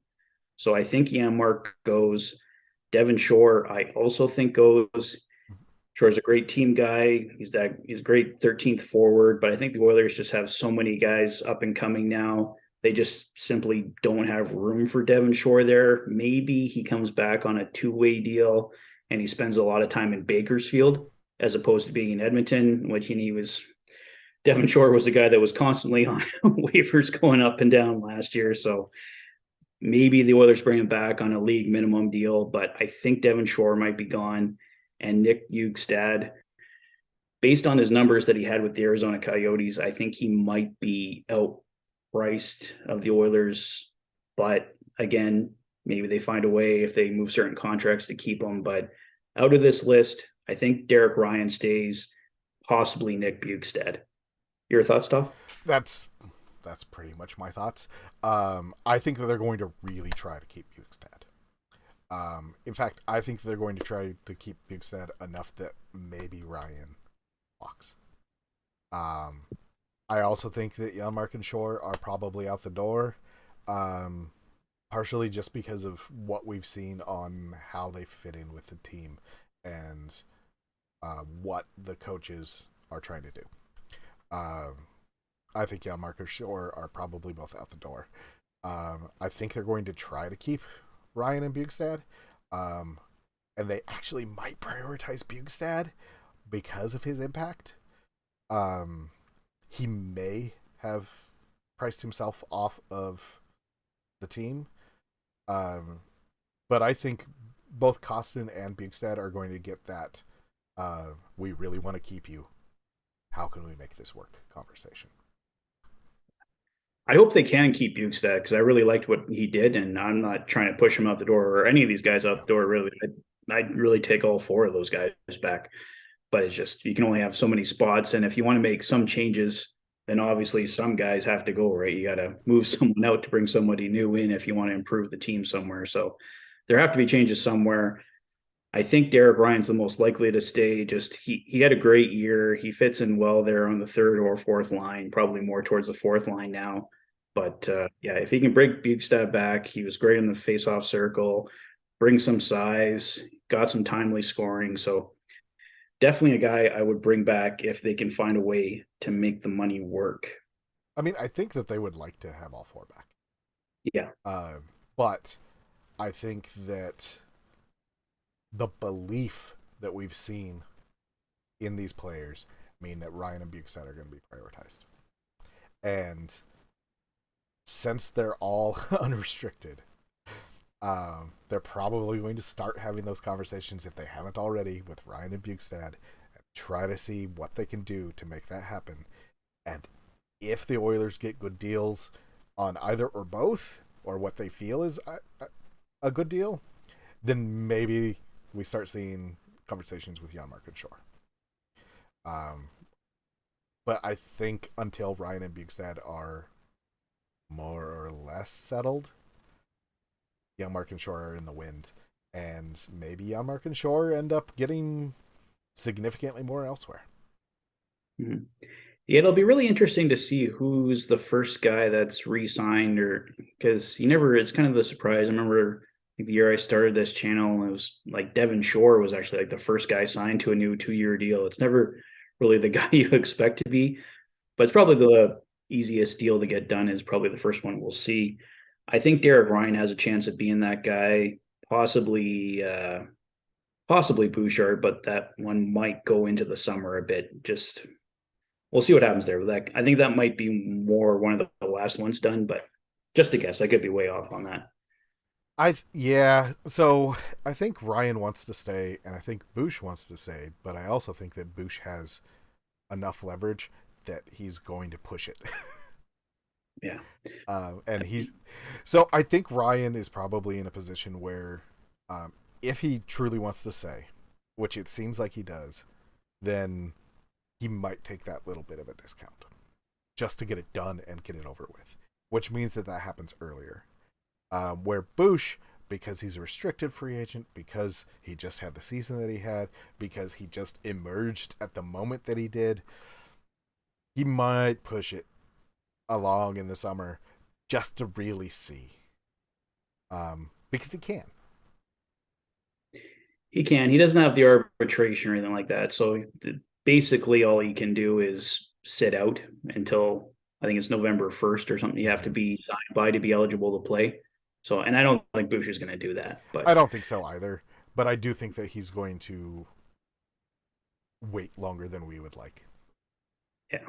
So I think Janmark goes. Devin Shore, I also think goes. Shore's a great team guy. He's a great 13th forward, but I think the Oilers just have so many guys up and coming now. They just simply don't have room for Devin Shore there. Maybe he comes back on a two-way deal and he spends a lot of time in Bakersfield as opposed to being in Edmonton, which Devin Shore was the guy that was constantly on waivers going up and down last year. So maybe the Oilers bring him back on a league minimum deal, but I think Devin Shore might be gone. And Nick Bjugstad, based on his numbers that he had with the Arizona Coyotes, I think he might be outpriced of the Oilers. But again, maybe they find a way if they move certain contracts to keep him. But out of this list, I think Derek Ryan stays, possibly Nick Bjugstad. Your thoughts, Toph? That's pretty much my thoughts. I think that they're going to really try to keep Bjugstad. In fact, I think they're going to try to keep Bjugstad enough that maybe Ryan walks. I also think that Janmark and Shore are probably out the door, partially just because of what we've seen on how they fit in with the team and what the coaches are trying to do. I think Janmark and Shore are probably both out the door. I think they're going to try to keep Ryan and Bjugstad, and they actually might prioritize Bjugstad because of his impact. He may have priced himself off of the team, but I think both Costin and Bjugstad are going to get that we really want to keep you. How can we make this work conversation? I hope they can keep Bukestad because I really liked what he did, and I'm not trying to push him out the door or any of these guys out the door. Really, I'd really take all four of those guys back, but it's just you can only have so many spots, and if you want to make some changes, then obviously some guys have to go. Right, you got to move someone out to bring somebody new in if you want to improve the team somewhere. So there have to be changes somewhere. I think Derek Ryan's the most likely to stay. Just he had a great year. He fits in well there on the third or fourth line, probably more towards the fourth line now. But yeah, if he can break Bukestad back, he was great in the faceoff circle, bring some size, got some timely scoring. So definitely a guy I would bring back if they can find a way to make the money work. I mean, I think that they would like to have all four back. Yeah. Uh, but I think that the belief that we've seen in these players mean that Ryan and Bukestad are going to be prioritized. And since they're all unrestricted, they're probably going to start having those conversations, if they haven't already, with Ryan and Bukestad and try to see what they can do to make that happen. And if the Oilers get good deals on either or both, or what they feel is a good deal, then maybe we start seeing conversations with Janmark and Shore. But I think until Ryan and Bukestad are more or less settled, Janmark and Shore are in the wind. And maybe Janmark and Shore end up getting significantly more elsewhere. Mm-hmm. Yeah, it'll be really interesting to see who's the first guy that's re-signed, or because you never, it's kind of the surprise. I remember like, the year I started this channel, it was like Devin Shore was actually like the first guy signed to a new 2-year deal. It's never really the guy you expect to be, but it's probably the easiest deal to get done is probably the first one we'll see. I think Derek Ryan has a chance of being that guy, possibly Bouchard, but that one might go into the summer a bit. Just we'll see what happens there. But that I think that might be more one of the last ones done, but just a guess. I could be way off on that. Yeah. So I think Ryan wants to stay, and I think Bush wants to stay, but I also think that Bush has enough leverage that he's going to push it. Yeah. And he's so I think Ryan is probably in a position where, if he truly wants to stay, which it seems like he does, then he might take that little bit of a discount just to get it done and get it over with, which means that happens earlier. Where Bush, because he's a restricted free agent, because he just had the season that he had, because he just emerged at the moment that he did, he might push it along in the summer just to really see. Because he can. He can. He doesn't have the arbitration or anything like that. So basically, all he can do is sit out until I think it's November 1st or something. You have to be signed by to be eligible to play. So, and I don't think Bush is going to do that. But I don't think so either. But I do think that he's going to wait longer than we would like. yeah,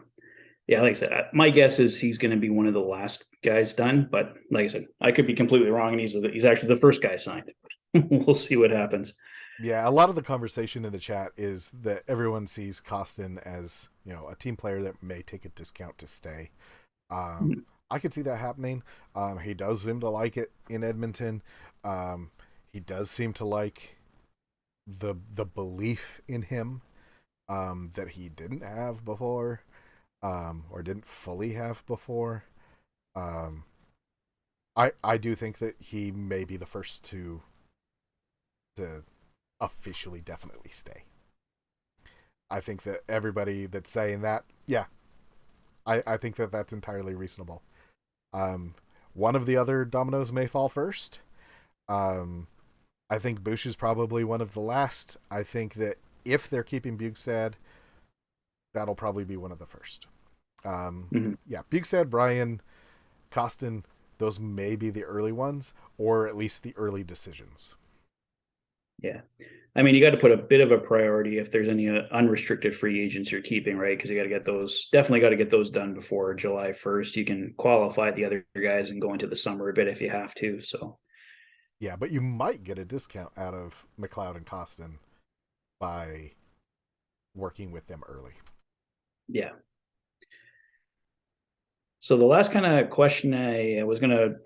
yeah. Like I said, my guess is he's going to be one of the last guys done. But like I said, I could be completely wrong, and he's actually the first guy signed. We'll see what happens. Yeah, a lot of the conversation in the chat is that everyone sees Costin as, a team player that may take a discount to stay. I could see that happening. He does seem to like it in Edmonton. He does seem to like the belief in him that he didn't have before, or didn't fully have before. I do think that he may be the first to officially definitely stay. I think that everybody that's saying that, yeah, I think that that's entirely reasonable. One of the other dominoes may fall first. I think Bush is probably one of the last. I think that if they're keeping Bukestad, that'll probably be one of the first. Yeah, Bukestad, Brian, Costin, those may be the early ones, or at least the early decisions. Yeah. I mean, you got to put a bit of a priority if there's any unrestricted free agents you're keeping, right? Because you got to get those, definitely got to get those done before July 1st. You can qualify the other guys and go into the summer a bit if you have to. So, yeah, but you might get a discount out of McLeod and Costin by working with them early. yeah. So the last kind of question I was going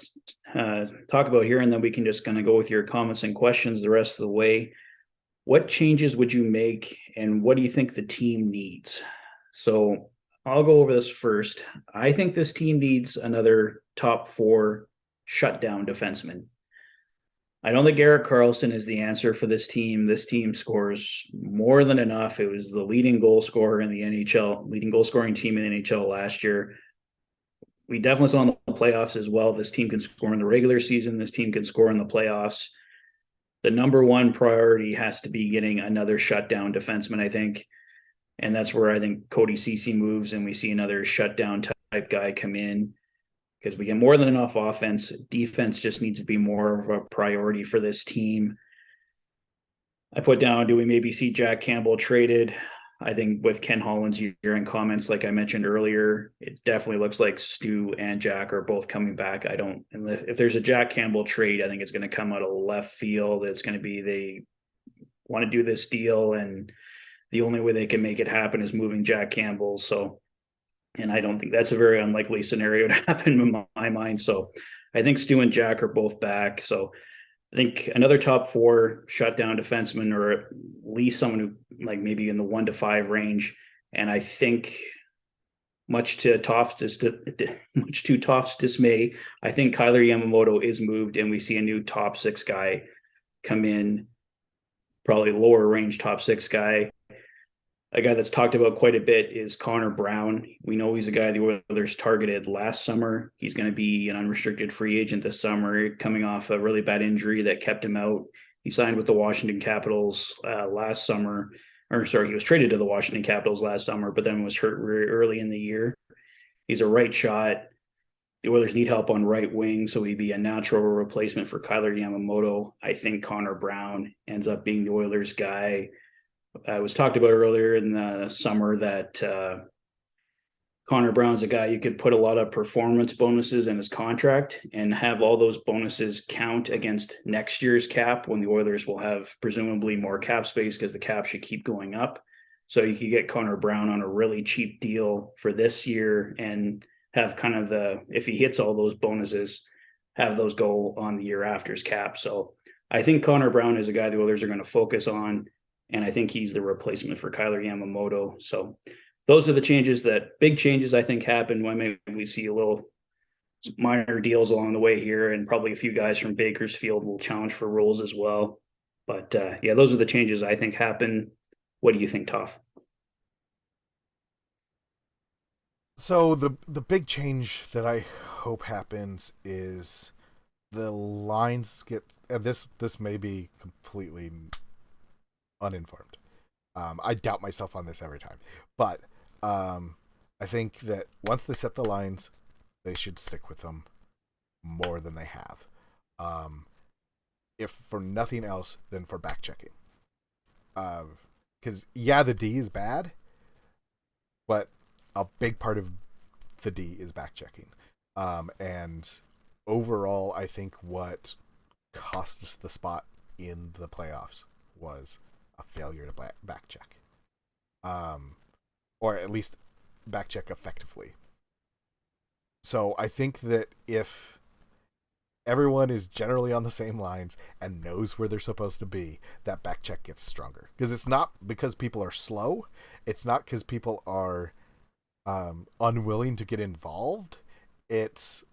to talk about here, and then we can just kind of go with your comments and questions the rest of the way. What changes would you make, and what do you think the team needs? So I'll go over this first. I think this team needs another top four shutdown defenseman. I don't think Eric Carlson is the answer for this team. This team scores more than enough. It was the leading goal scorer in the NHL, leading goal scoring team in the NHL last year. We definitely saw in the playoffs as well. This team can score in the regular season. This team can score in the playoffs. The number one priority has to be getting another shutdown defenseman, I think. And that's where I think Cody Ceci moves and we see another shutdown type guy come in because we get more than enough offense. Defense just needs to be more of a priority for this team. I put down, do we maybe see Jack Campbell traded? I think with Ken Holland's year-end comments, like I mentioned earlier, it definitely looks like Stu and Jack are both coming back. I don't, if there's a Jack Campbell trade, I think it's going to come out of left field. It's going to be they want to do this deal, and the only way they can make it happen is moving Jack Campbell. So, and I don't think that's a very unlikely scenario to happen in my mind. So, I think Stu and Jack are both back. So, I think another top four shutdown defenseman, or at least someone who like maybe in the 1 to 5 range. And I think much to Toph's dismay, I think Kyler Yamamoto is moved and we see a new top six guy come in, probably lower range top six guy. A guy that's talked about quite a bit is Connor Brown. We know he's a guy the Oilers targeted last summer. He's going to be an unrestricted free agent this summer, coming off a really bad injury that kept him out. He signed with the Washington Capitals last summer, he was traded to the Washington Capitals last summer, but then was hurt very early in the year. He's a right shot. The Oilers need help on right wing, so he'd be a natural replacement for Kyler Yamamoto. I think Connor Brown ends up being the Oilers guy. It was talked about earlier in the summer that Connor Brown's a guy you could put a lot of performance bonuses in his contract and have all those bonuses count against next year's cap when the Oilers will have presumably more cap space because the cap should keep going up. So you could get Connor Brown on a really cheap deal for this year and have kind of if he hits all those bonuses, have those go on the year after's cap. So I think Connor Brown is a guy the Oilers are going to focus on. And I think he's the replacement for Kyler Yamamoto. So those are the big changes I think happen when maybe we see a little minor deals along the way here, and probably a few guys from Bakersfield will challenge for roles as well. But yeah, those are the changes I think happen. What do you think, Toph? So the big change that I hope happens is the lines get, and this may be completely uninformed. I doubt myself on this every time, but I think that once they set the lines, they should stick with them more than they have. If for nothing else than for back checking. Because the D is bad, but a big part of the D is back checking. And overall, I think what cost us the spot in the playoffs was a failure to back check, or at least back check effectively. So I think that if everyone is generally on the same lines and knows where they're supposed to be, that back check gets stronger. Because it's not because people are slow. It's not because people are unwilling to get involved. It's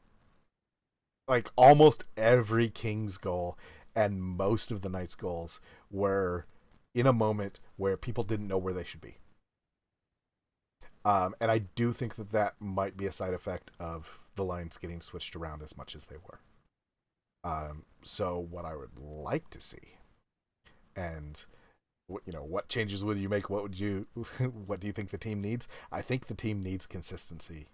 like almost every Kings goal and most of the Knights goals were in a moment where people didn't know where they should be. And I do think that might be a side effect of the lines getting switched around as much as they were. So what I would like to see, and what changes would you make? What do you think the team needs? I think the team needs consistency,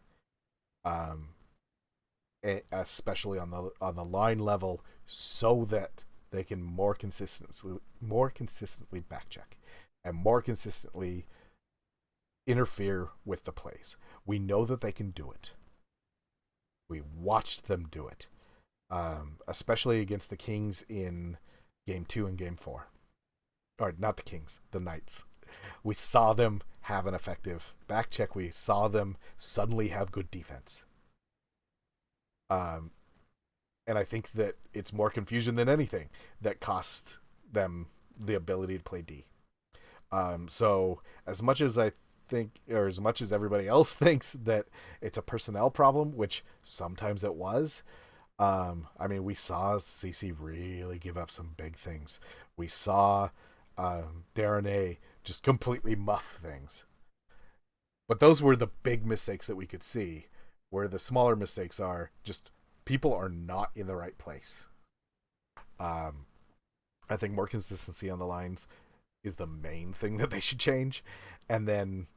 especially on the line level, so that they can more consistently back check and more consistently interfere with the plays. We know that they can do it. We watched them do it, especially against the Kings in Game 2 and Game 4. Or not the Kings, the Knights. We saw them have an effective back check. We saw them suddenly have good defense. Um, and I think that it's more confusion than anything that cost them the ability to play D. So as much as I think, or as much as everybody else thinks that it's a personnel problem, which sometimes it was, I mean, we saw CC really give up some big things. We saw Darren A just completely muff things. But those were the big mistakes that we could see, where the smaller mistakes are just people are not in the right place. Um, I think more consistency on the lines is the main thing that they should change, and then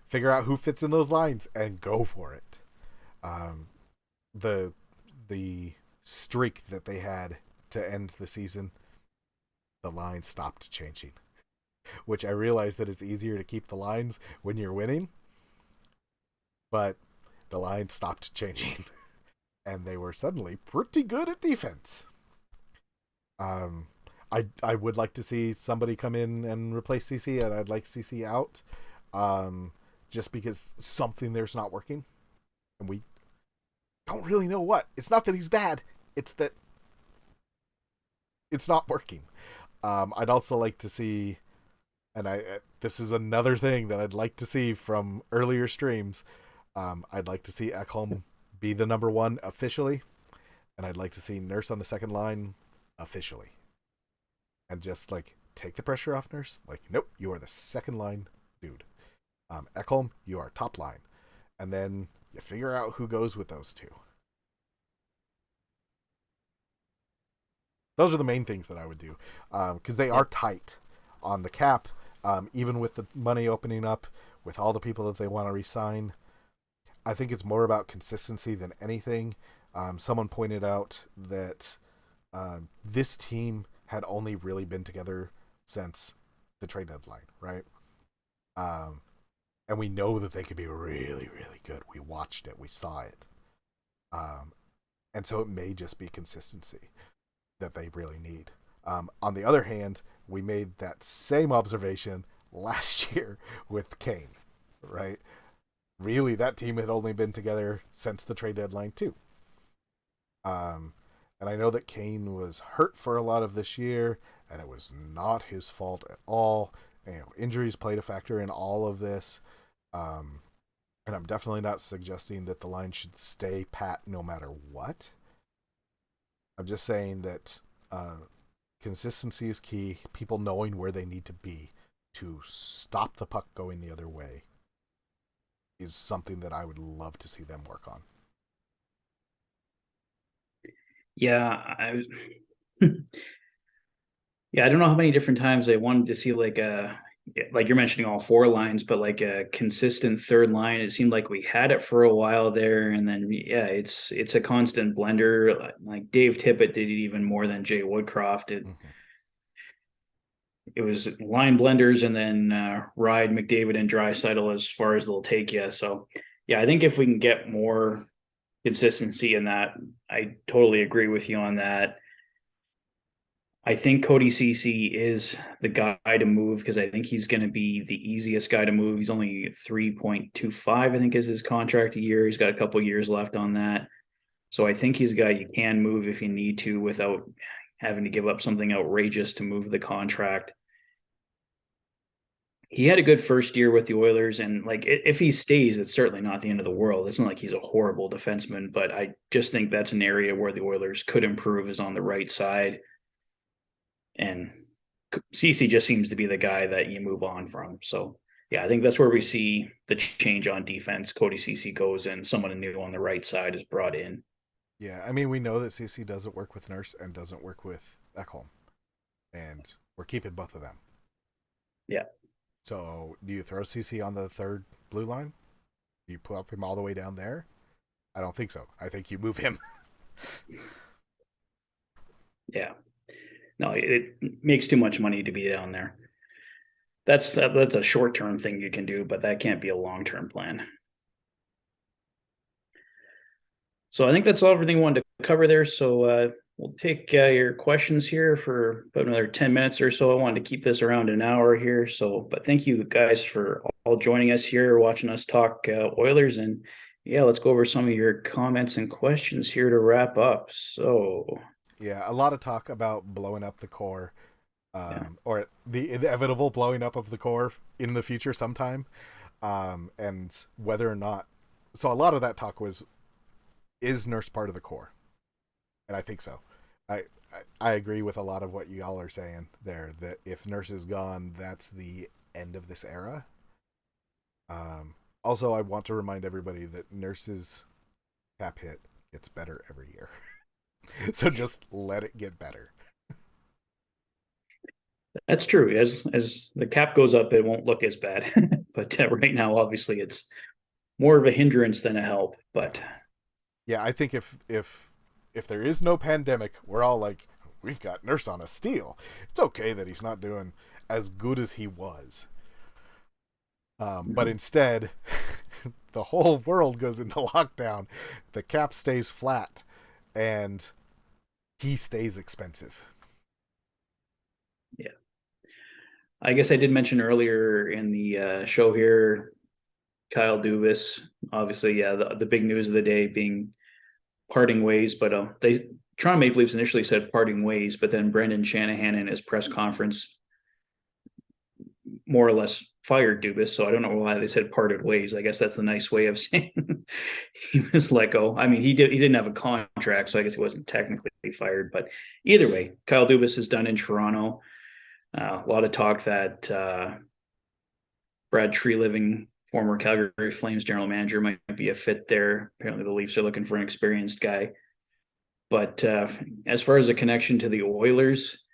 figure out who fits in those lines and go for it. Um, the the streak that they had to end the season, the lines stopped changing, which I realize that it's easier to keep the lines when you're winning, but the lines stopped changing, and they were suddenly pretty good at defense. Um, I would like to see somebody come in and replace CC, and I'd like CC out, just because something there's not working, and we don't really know what. It's not that he's bad; it's that it's not working. I'd also like to see, and this is another thing that I'd like to see from earlier streams. I'd like to see Ekholm be the number one officially, and I'd like to see Nurse on the second line officially, and just like take the pressure off Nurse. Like, nope, you are the second line dude. Ekholm, you are top line, and then you figure out who goes with those two. Those are the main things that I would do, because they are tight on the cap. Even with the money opening up, with all the people that they want to re-sign, I think it's more about consistency than anything. Someone pointed out that this team had only really been together since the trade deadline, right? And we know that they could be really, really good. We watched it, we saw it, and so it may just be consistency that they really need. On the other hand, we made that same observation last year with Kane, right? Really, that team had only been together since the trade deadline too. And I know that Kane was hurt for a lot of this year, and it was not his fault at all. You know, injuries played a factor in all of this. And I'm definitely not suggesting that the line should stay pat no matter what. I'm just saying that consistency is key. People knowing where they need to be to stop the puck going the other way is something that I would love to see them work on. Yeah, I was. Yeah, I don't know how many different times I wanted to see like you're mentioning all four lines, but like a consistent third line. It seemed like we had it for a while there, and then yeah, it's a constant blender. Like Dave Tippett did it even more than Jay Woodcroft. It was line blenders, and then Ride, McDavid, and Draisaitl as far as they'll take you. So yeah, I think if we can get more consistency in that, I totally agree with you on that. I think Cody Ceci is the guy to move because I think he's going to be the easiest guy to move. He's only 3.25, I think, is his contract a year. He's got a couple years left on that. So I think he's a guy you can move if you need to without having to give up something outrageous to move the contract. He had a good first year with the Oilers, and like if he stays, it's certainly not the end of the world. It's not like he's a horrible defenseman, but I just think that's an area where the Oilers could improve is on the right side. And CC just seems to be the guy that you move on from. So yeah, I think that's where we see the change on defense. Cody CC goes and someone new on the right side is brought in. Yeah, I mean, we know that CC doesn't work with Nurse and doesn't work with Ekholm, and we're keeping both of them. Yeah. So do you throw CC on the third blue line? Do you put up him all the way down there? I don't think so. I think you move him. Yeah. No, it makes too much money to be down there. That's a short-term thing you can do, but that can't be a long-term plan. So I think that's all everything I wanted to cover there. So we'll take your questions here for about another 10 minutes or so. I wanted to keep this around an hour here. So, but thank you guys for all joining us here, watching us talk Oilers. And Yeah, let's go over some of your comments and questions here to wrap up. So, Yeah, a lot of talk about blowing up the core, yeah. or the inevitable blowing up of the core in the future sometime, and whether or not. So a lot of that talk was, is Nurse part of the core? And I think so. I, I agree with a lot of what y'all are saying there. That if Nurse is gone, that's the end of this era. Also, I want to remind everybody that Nurse's cap hit gets better every year. So just let it get better. That's true. As the cap goes up, it won't look as bad. But right now, obviously, it's more of a hindrance than a help. Yeah. But Yeah, I think if there is no pandemic, we're all like, we've got Nurse on a steal. It's okay that he's not doing as good as he was. But instead, the whole world goes into lockdown. The cap stays flat, and he stays expensive. yeah, I guess I did mention earlier in the show here, Kyle Dubas. Obviously, yeah, the big news of the day being parting ways. But they Toronto Maple Leafs initially said parting ways, but then Brendan Shanahan in his press conference more or less fired Dubas. So I don't know why they said parted ways. I guess that's a nice way of saying he was let go. I mean, he didn't have a contract, so I guess he wasn't technically fired. But either way, Kyle Dubas is done in Toronto. A lot of talk that Brad Treliving, former Calgary Flames general manager, might be a fit there. Apparently, the Leafs are looking for an experienced guy. But as far as a connection to the Oilers,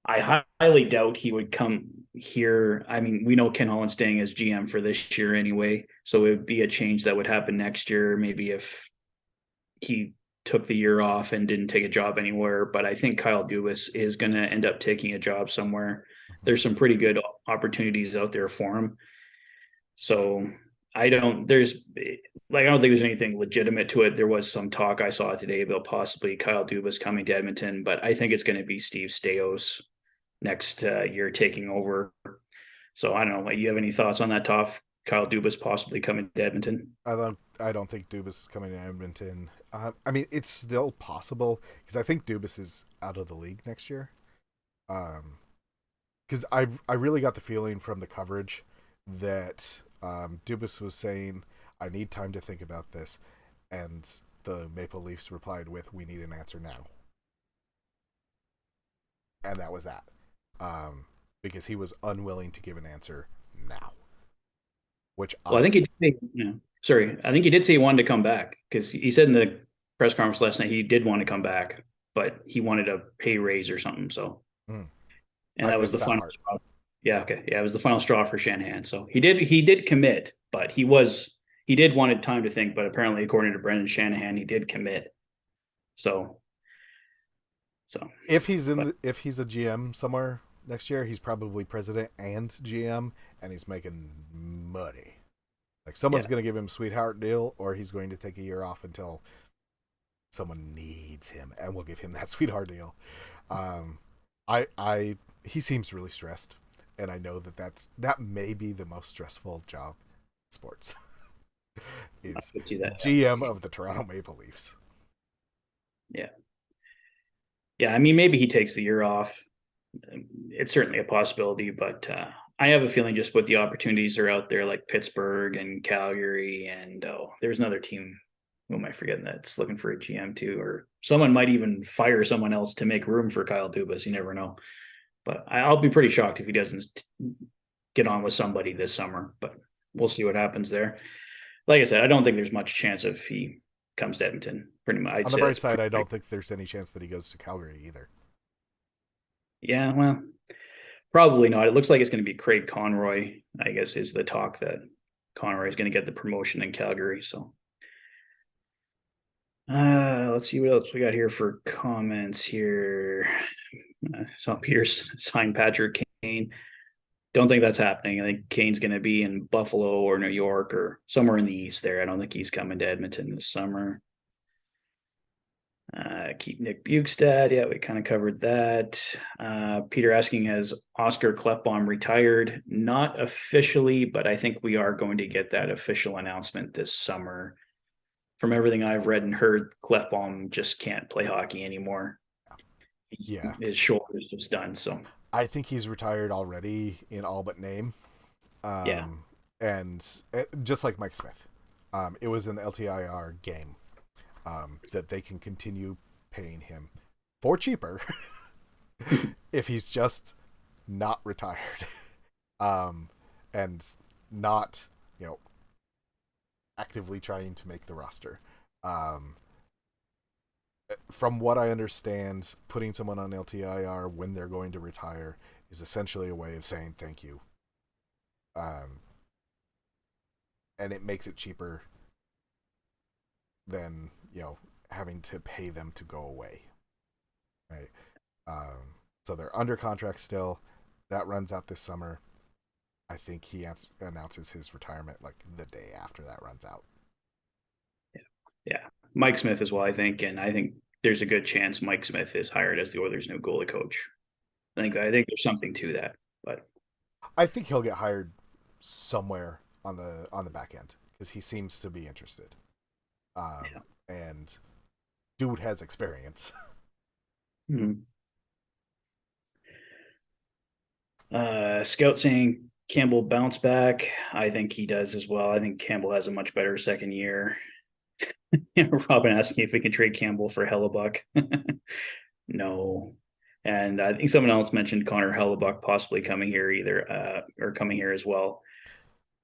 I highly doubt he would come here. I mean, we know Ken Holland's staying as GM for this year anyway, so it would be a change that would happen next year. Maybe if he took the year off and didn't take a job anywhere. But I think Kyle Dubas is going to end up taking a job somewhere. There's some pretty good opportunities out there for him. So I don't. I don't think there's anything legitimate to it. There was some talk I saw today about possibly Kyle Dubas coming to Edmonton, but I think it's going to be Steve Staios next year taking over. So I don't know. Like, you have any thoughts on that, Toph? Kyle Dubas possibly coming to Edmonton? I don't think Dubas is coming to Edmonton. I mean, it's still possible because I think Dubas is out of the league next year. Because I really got the feeling from the coverage that Dubas was saying, "I need time to think about this," and the Maple Leafs replied with, "We need an answer now," and that was that. Because he was unwilling to give an answer now, which Well, I think he did say, sorry, I think he did say he wanted to come back because he said in the press conference last night he did want to come back, but he wanted a pay raise or something. So, mm, and I that was missed the that final part. straw. Yeah, okay, yeah, it was the final straw for Shanahan. So he did commit, but he did wanted time to think. But apparently, according to Brendan Shanahan, he did commit. So so, but If he's a GM somewhere next year, he's probably president and GM, and he's making money. Like someone's yeah, going to give him a sweetheart deal, or he's going to take a year off until someone needs him, and we'll give him that sweetheart deal. Um, he seems really stressed, and I know that may be the most stressful job in sports. I Is could see that. GM of the Toronto Maple Leafs. Yeah, yeah. I mean, maybe he takes the year off. It's certainly a possibility, but I have a feeling just what the opportunities are out there, like Pittsburgh and Calgary, and there's another team. Who am I forgetting that's looking for a GM too, or someone might even fire someone else to make room for Kyle Dubas. You never know. But I'll be pretty shocked if he doesn't get on with somebody this summer. But we'll see what happens there. Like I said, I don't think there's much chance if he comes to Edmonton. Pretty much, I'd On the say bright that's side, pretty I big. don't think there's any chance that he goes to Calgary either. Yeah, well, probably not. It looks like it's going to be Craig Conroy, I guess, is the talk that Conroy is going to get the promotion in Calgary. So let's see what else we got here for comments here. So Pierce signed Patrick Kane. Don't think that's happening. I think Kane's going to be in Buffalo or New York or somewhere in the East there. I don't think he's coming to Edmonton this summer. Keep Nick Bukestad. Yeah, we kind of covered that. Peter asking, has Oscar Kleppbaum retired? Not officially, but I think we are going to get that official announcement this summer. from everything I've read and heard, Clefbaum just can't play hockey anymore. Yeah, His shoulder's just done. So I think he's retired already in all but name. yeah, And just like Mike Smith, it was an LTIR game that they can continue paying him for cheaper if he's just not retired and not, you know, actively trying to make the roster. Um, from what I understand, putting someone on LTIR when they're going to retire is essentially a way of saying thank you. Um, and it makes it cheaper than, you know, having to pay them to go away. Right. So they're under contract still. That runs out this summer. I think he announces his retirement like the day after that runs out. yeah. Mike Smith as well, I think, and I think there's a good chance Mike Smith is hired as the Oilers' new goalie coach. I think there's something to that, but I think he'll get hired somewhere on the back end because he seems to be interested. yeah. And dude has experience. Mm-hmm. Scout saying Campbell bounce back. I think he does as well. I think Campbell has a much better second year. Robin asking if we can trade Campbell for Hellebuck. No. And I think someone else mentioned Connor Hellebuck possibly coming here or coming here as well.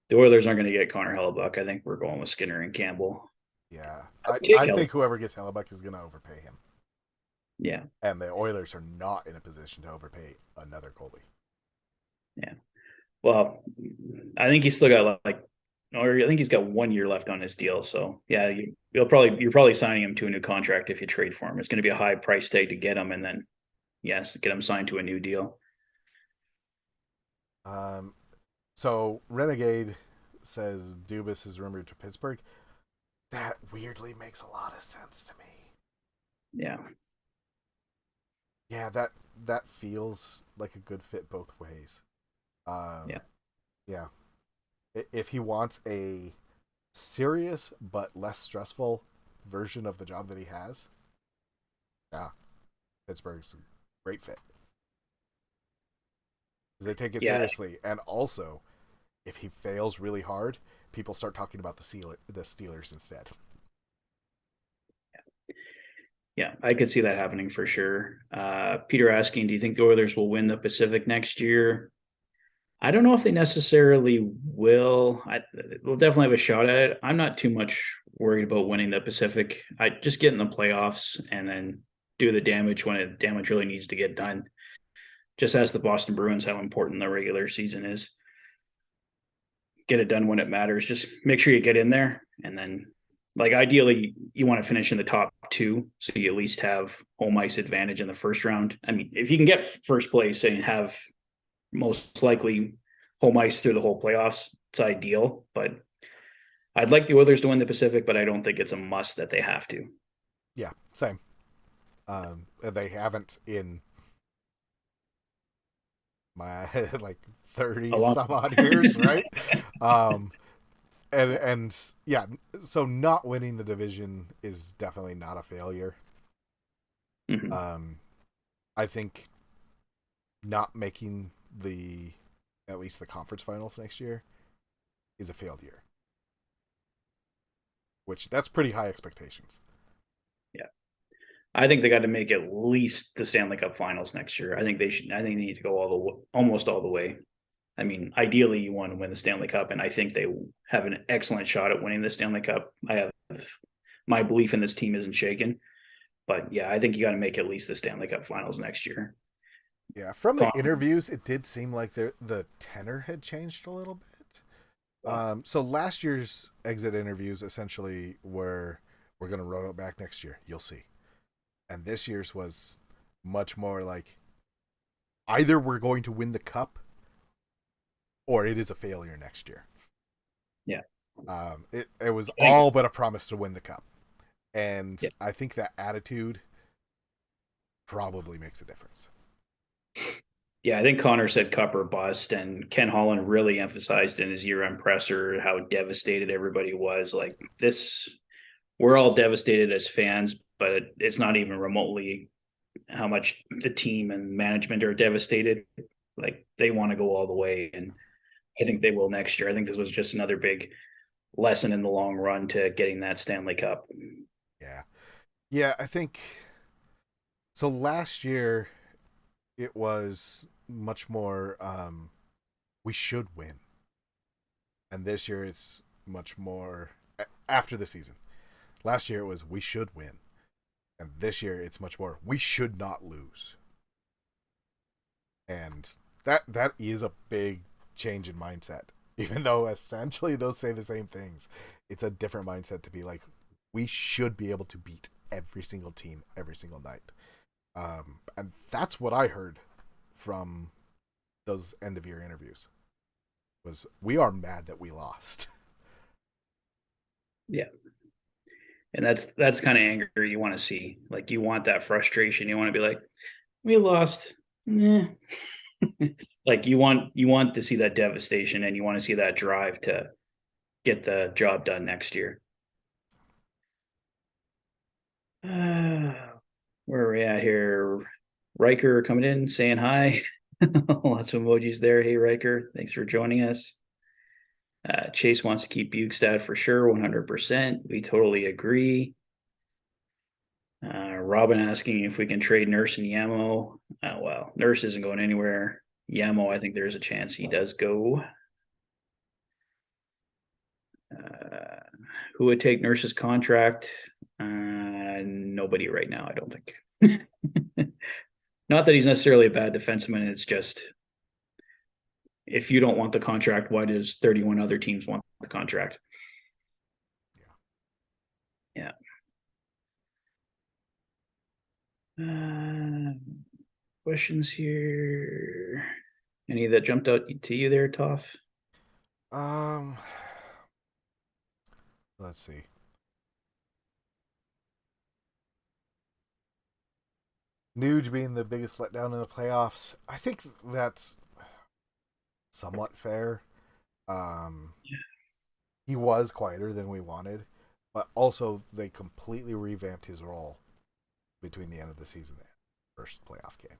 The Oilers aren't going to get Connor Hellebuck. I think we're going with Skinner and Campbell. Yeah, Jake I Hellebuck. think whoever gets Hellebuck is going to overpay him, Yeah. and the Oilers are not in a position to overpay another goalie. Yeah. Well, I think he's still got or I think he's got 1 year left on his deal. So yeah, you're probably signing him to a new contract if you trade for him. It's going to be a high price tag to get him, and then yes, get him signed to a new deal. Um, so Renegade says Dubas is rumored to Pittsburgh. That weirdly makes a lot of sense to me. Yeah. Yeah, that feels like a good fit both ways. Yeah. Yeah. If he wants a serious but less stressful version of the job that he has, yeah, Pittsburgh's a great fit. Because they take it Yeah. seriously, and also, if he fails really hard, people start talking about the Steelers instead. Yeah. I could see that happening for sure. Peter asking, do you think the Oilers will win the Pacific next year? I don't know if they necessarily will. We'll definitely have a shot at it. I'm not too much worried about winning the Pacific. I just get in the playoffs and then do the damage when damage really needs to get done. Just ask the Boston Bruins how important the regular season is. Get it done when it matters. Just make sure you get in there, and then, like, ideally, you want to finish in the top two, so you at least have home ice advantage in the first round. I mean, if you can get first place and have most likely home ice through the whole playoffs, it's ideal. But I'd like the Oilers to win the Pacific, but I don't think it's a must that they have to. Yeah, same. They haven't in my like 30 Along. some odd years, right? um, and yeah, so not winning the division is definitely not a failure. Mm-hmm. I think not making the at least the conference finals next year is a failed year, which that's pretty high expectations. Yeah, I think they got to make at least the Stanley Cup Finals next year. I think they should. I think they need to go almost all the way. I mean, ideally, you want to win the Stanley Cup, and I think they have an excellent shot at winning the Stanley Cup. I have my belief in this team isn't shaken, but yeah, I think you got to make at least the Stanley Cup Finals next year. Yeah, from the interviews, it did seem like the tenor had changed a little bit. So last year's exit interviews essentially were, we're going to roll it back next year. You'll see. And this year's was much more like, either we're going to win the cup or it is a failure next year. Yeah. It was all but a promise to win the cup. And yeah. I think that attitude probably makes a difference. Yeah, I think Connor said cup or bust, and Ken Holland really emphasized in his year-end presser how devastated everybody was. Like, this we're all devastated as fans, but it's not even remotely how much the team and management are devastated. Like they want to go all the way, and I think they will next year. I think this was just another big lesson in the long run to getting that Stanley Cup. Yeah. Yeah, I think so. Last year, it was much more we should win. And this year, it's much more after the season. Last year, it was we should win. And this year, it's much more we should not lose. And that is a big change in mindset. Even though essentially those say the same things, it's a different mindset to be like, we should be able to beat every single team every single night. And that's what I heard from those end of year interviews was we are mad that we lost. Yeah. And that's kind of anger you want to see. Like you want that frustration. You want to be like, we lost. Nah. Like you want to see that devastation, and you want to see that drive to get the job done next year. Where are we at here? Riker coming in, saying hi. Lots of emojis there. Hey, Riker, thanks for joining us. Chase wants to keep Bukestad for sure, 100%. We totally agree. Robin asking if we can trade Nurse and Yamo. Well, Nurse isn't going anywhere. Yamo, I think there's a chance he does go. Who would take Nurse's contract? Nobody right now, I don't think. Not that he's necessarily a bad defenseman. It's just if you don't want the contract, why does 31 other teams want the contract? Yeah. Questions here? Any that jumped out to you there, Toph? Um, let's see. Nuge being the biggest letdown in the playoffs. I think that's somewhat fair. Yeah. He was quieter than we wanted, but also they completely revamped his role between the end of the season and the first playoff game.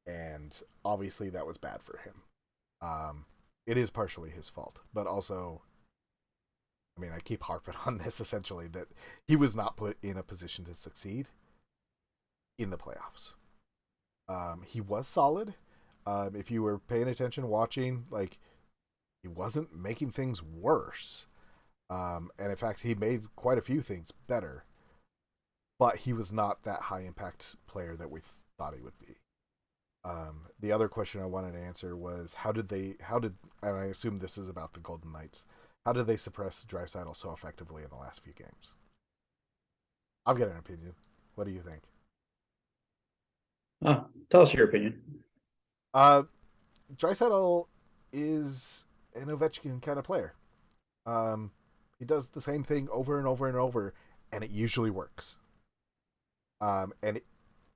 And obviously that was bad for him. It is partially his fault, but also, I mean, I keep harping on this essentially that he was not put in a position to succeed in the playoffs. He was solid. If you were paying attention, watching, like, he wasn't making things worse. And in fact, he made quite a few things better. But he was not that high impact player that we thought he would be. The other question I wanted to answer was how did, and I assume this is about the Golden Knights, how did they suppress Draisaitl so effectively in the last few games? I've got an opinion. What do you think? Tell us your opinion. Draisaitl is an Ovechkin kind of player. He does the same thing over and over and over, and it usually works. And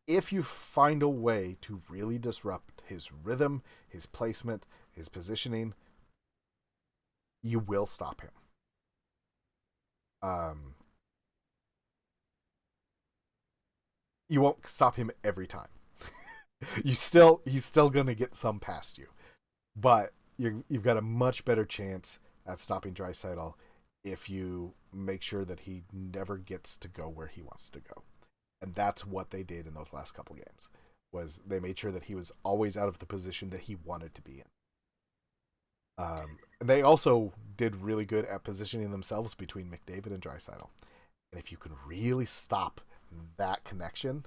if you find a way to really disrupt his rhythm, his placement, his positioning, you will stop him. You won't stop him every time. He's still going to get some past you, but you've got a much better chance at stopping Draisaitl if you make sure that he never gets to go where he wants to go. And that's what they did in those last couple games, was they made sure that he was always out of the position that he wanted to be in. And they also did really good at positioning themselves between McDavid and Draisaitl. And if you can really stop that connection,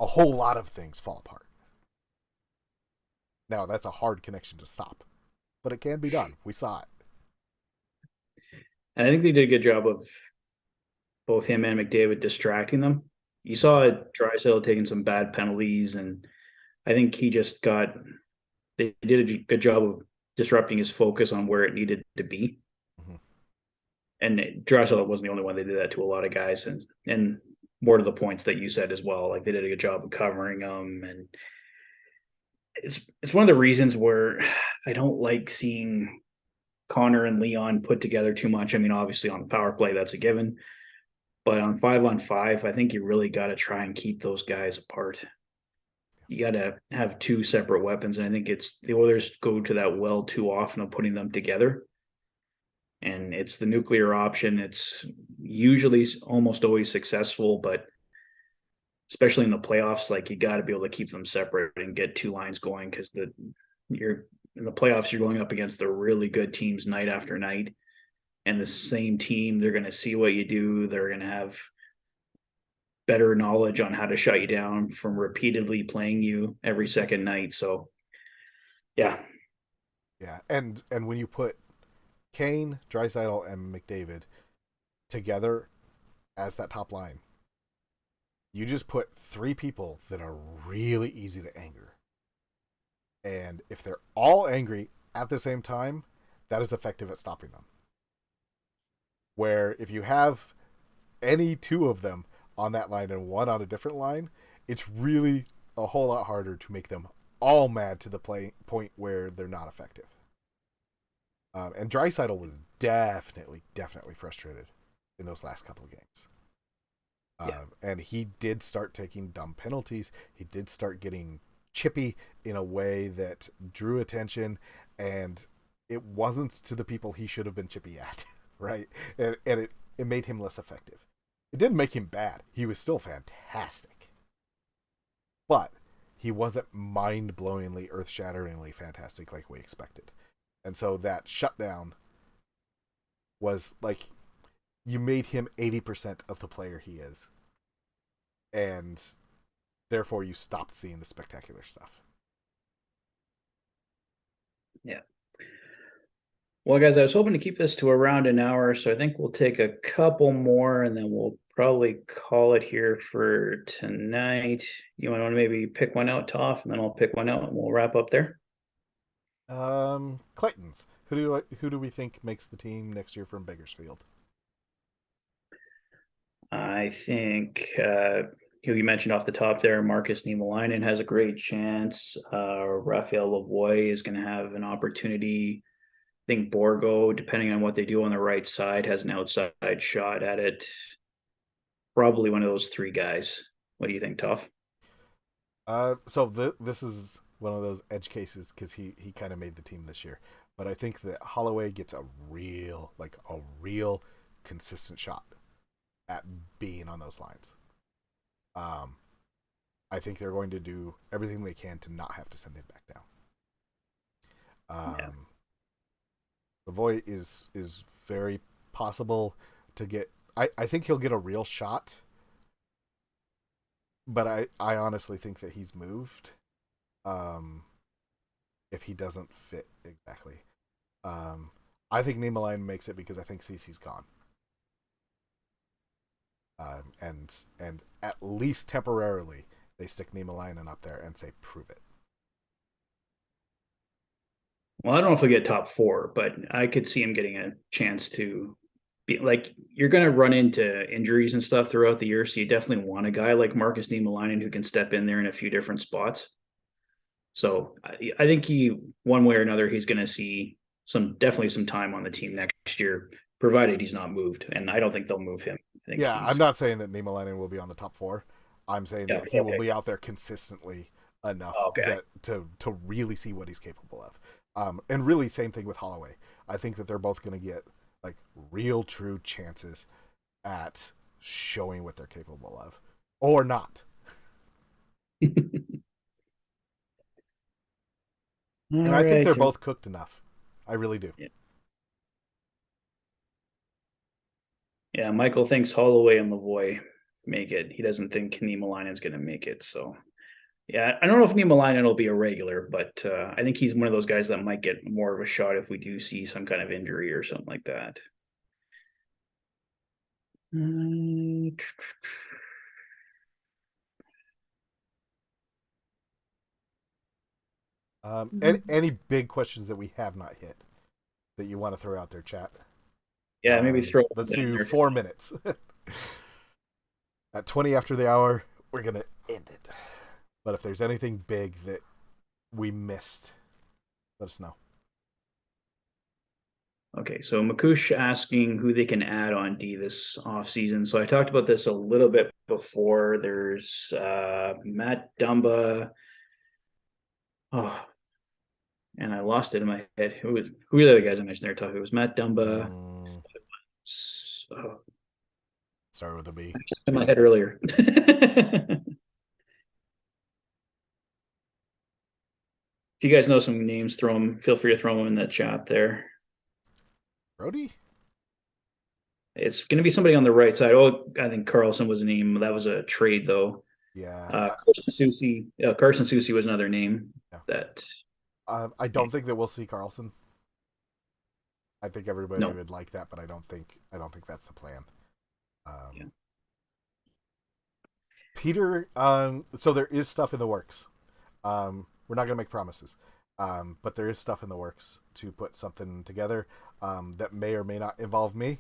a whole lot of things fall apart. Now, that's a hard connection to stop, but it can be done. We saw it. And I think they did a good job of both him and McDavid distracting them. You saw Draisaitl taking some bad penalties, and I think they did a good job of disrupting his focus on where it needed to be. Mm-hmm. And Draisaitl wasn't the only one. They did that to a lot of guys, and more to the points that you said as well. Like they did a good job of covering them, and it's one of the reasons where I don't like seeing Connor and Leon put together too much. I mean, obviously on the power play, that's a given. But on 5-on-5, I think you really got to try and keep those guys apart. You got to have two separate weapons. And I think it's the Oilers go to that well too often of putting them together. And it's the nuclear option. It's usually almost always successful, but especially in the playoffs, like you got to be able to keep them separate and get two lines going because you're in the playoffs, you're going up against the really good teams night after night. And the same team, they're going to see what you do. They're going to have better knowledge on how to shut you down from repeatedly playing you every second night. So, yeah. Yeah, and when you put Kane, Draisaitl, and McDavid together as that top line, you just put three people that are really easy to anger. And if they're all angry at the same time, that is effective at stopping them. Where if you have any two of them on that line and one on a different line, it's really a whole lot harder to make them all mad to the point where they're not effective. And Draisaitl was definitely frustrated in those last couple of games. And he did start taking dumb penalties. He did start getting chippy in a way that drew attention, and it wasn't to the people he should have been chippy at, right? And it made him less effective. It didn't make him bad. He was still fantastic. But he wasn't mind-blowingly, earth-shatteringly fantastic like we expected. And so that shutdown was like, you made him 80% of the player he is. And therefore you stopped seeing the spectacular stuff. Yeah. Well, guys, I was hoping to keep this to around an hour, so I think we'll take a couple more and then we'll probably call it here for tonight. You want to maybe pick one out, Toph, and then I'll pick one out and we'll wrap up there. Clayton's. Who do we think makes the team next year from Bakersfield? I think you mentioned off the top there, Marcus Niemelainen has a great chance. Raphael Lavoie is going to have an opportunity. I think Borgo, depending on what they do on the right side, has an outside shot at it. Probably one of those three guys. What do you think, Toph? This is one of those edge cases because he kind of made the team this year. But I think that Holloway gets a real consistent shot at being on those lines. I think they're going to do everything they can to not have to send him back down. Yeah. Lavoie is very possible to get. I think he'll get a real shot, but I honestly think that he's moved. If he doesn't fit exactly, I think Niemelainen makes it because I think Cece's gone. And at least temporarily, they stick Niemelainen up there and say, prove it. Well, I don't know if he'll get top four, but I could see him getting a chance to be like, you're going to run into injuries and stuff throughout the year. So you definitely want a guy like Marcus Niemelainen who can step in there in a few different spots. So I think one way or another, he's going to see definitely some time on the team next year, provided he's not moved. And I don't think they'll move him. I'm not saying that Niemelainen will be on the top four. I'm saying that he will be out there consistently enough that to really see what he's capable of. And really, same thing with Holloway. I think that they're both going to get like real, true chances at showing what they're capable of, or not. And I think they're both cooked enough. I really do. Yeah, Michael thinks Holloway and Lavoie make it. He doesn't think Niemelainen's going to make it. So, yeah, I don't know if Niemelainen will be a regular, but I think he's one of those guys that might get more of a shot if we do see some kind of injury or something like that. Any big questions that we have not hit that you want to throw out there, chat? Yeah, maybe throw. Let's do 4 minutes. At 20 after the hour, we're going to end it. But if there's anything big that we missed, let us know. Okay, so Makush asking who they can add on D this offseason. So I talked about this a little bit before. There's Matt Dumba. Oh, and I lost it in my head. Who are the other guys I mentioned there? Talking. It was Matt Dumba. Mm, Oh, start with a B. in my head earlier. If you guys know some names, throw them. Feel free to throw them in the chat there. Brody? It's going to be somebody on the right side. Oh, I think Carlson was a name. That was a trade, though. Yeah. Carson Soucy was another name Yeah. that. I don't think that we'll see Carlson. I think everybody No. would like that, but I don't think that's the plan. Yeah. Peter, so there is stuff in the works. We're not gonna make promises, but there is stuff in the works to put something together that may or may not involve me.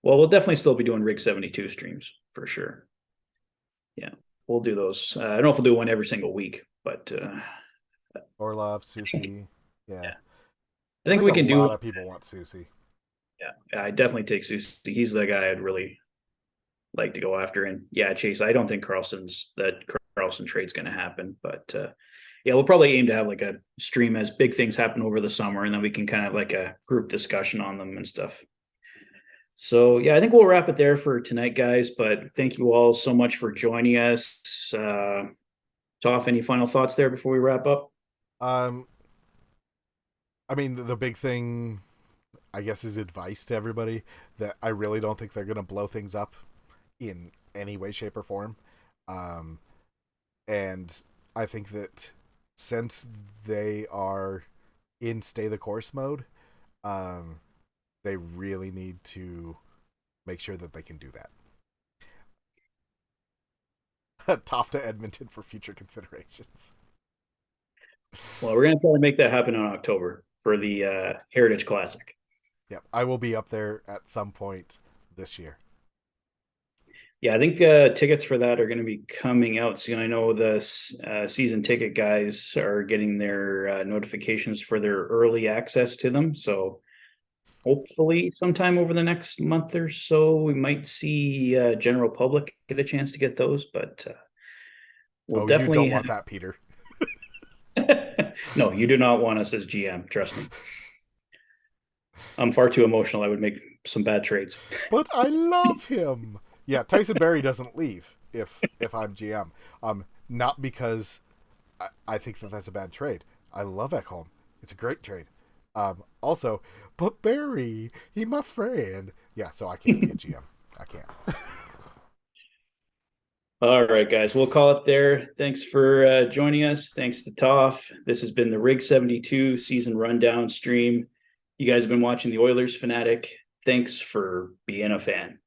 Well, we'll definitely still be doing Rig 72 streams for sure. Yeah, we'll do those. I don't know if we'll do one every single week, but Orlov, Soucy, yeah. I think we can a do. lot of people want Soucy. Yeah, I definitely take Soucy. He's the guy I'd really like to go after. And yeah, Chase, I don't think Carlson trade's going to happen, but yeah, we'll probably aim to have like a stream as big things happen over the summer, and then we can kind of like a group discussion on them and stuff. So yeah, I think we'll wrap it there for tonight, guys. But thank you all so much for joining us. Toph, any final thoughts there before we wrap up? I mean, the big thing, I guess, is advice to everybody that I really don't think they're going to blow things up in any way, shape, or form. And I think that since they are in stay the course mode, they really need to make sure that they can do that. Top to Edmonton for future considerations. Well, we're going to try to make that happen in October for the Heritage Classic. Yep, I will be up there at some point this year. Yeah, I think tickets for that are going to be coming out soon. I know the season ticket guys are getting their notifications for their early access to them. So hopefully sometime over the next month or so, we might see general public get a chance to get those. But we'll definitely. You don't want that, Peter. No, you do not want us as GM. Trust me. I'm far too emotional. I would make some bad trades. But I love him. Yeah, Tyson Barrie doesn't leave if I'm GM. Not because I think that that's a bad trade. I love Ekholm. It's a great trade. Also, but Barrie, he my friend. Yeah, so I can't be a GM. I can't. All right, guys, we'll call it there. Thanks for joining us. Thanks to Toph. This has been the Rig 72 season rundown stream. You guys have been watching the Oilers Fanatic. Thanks for being a fan.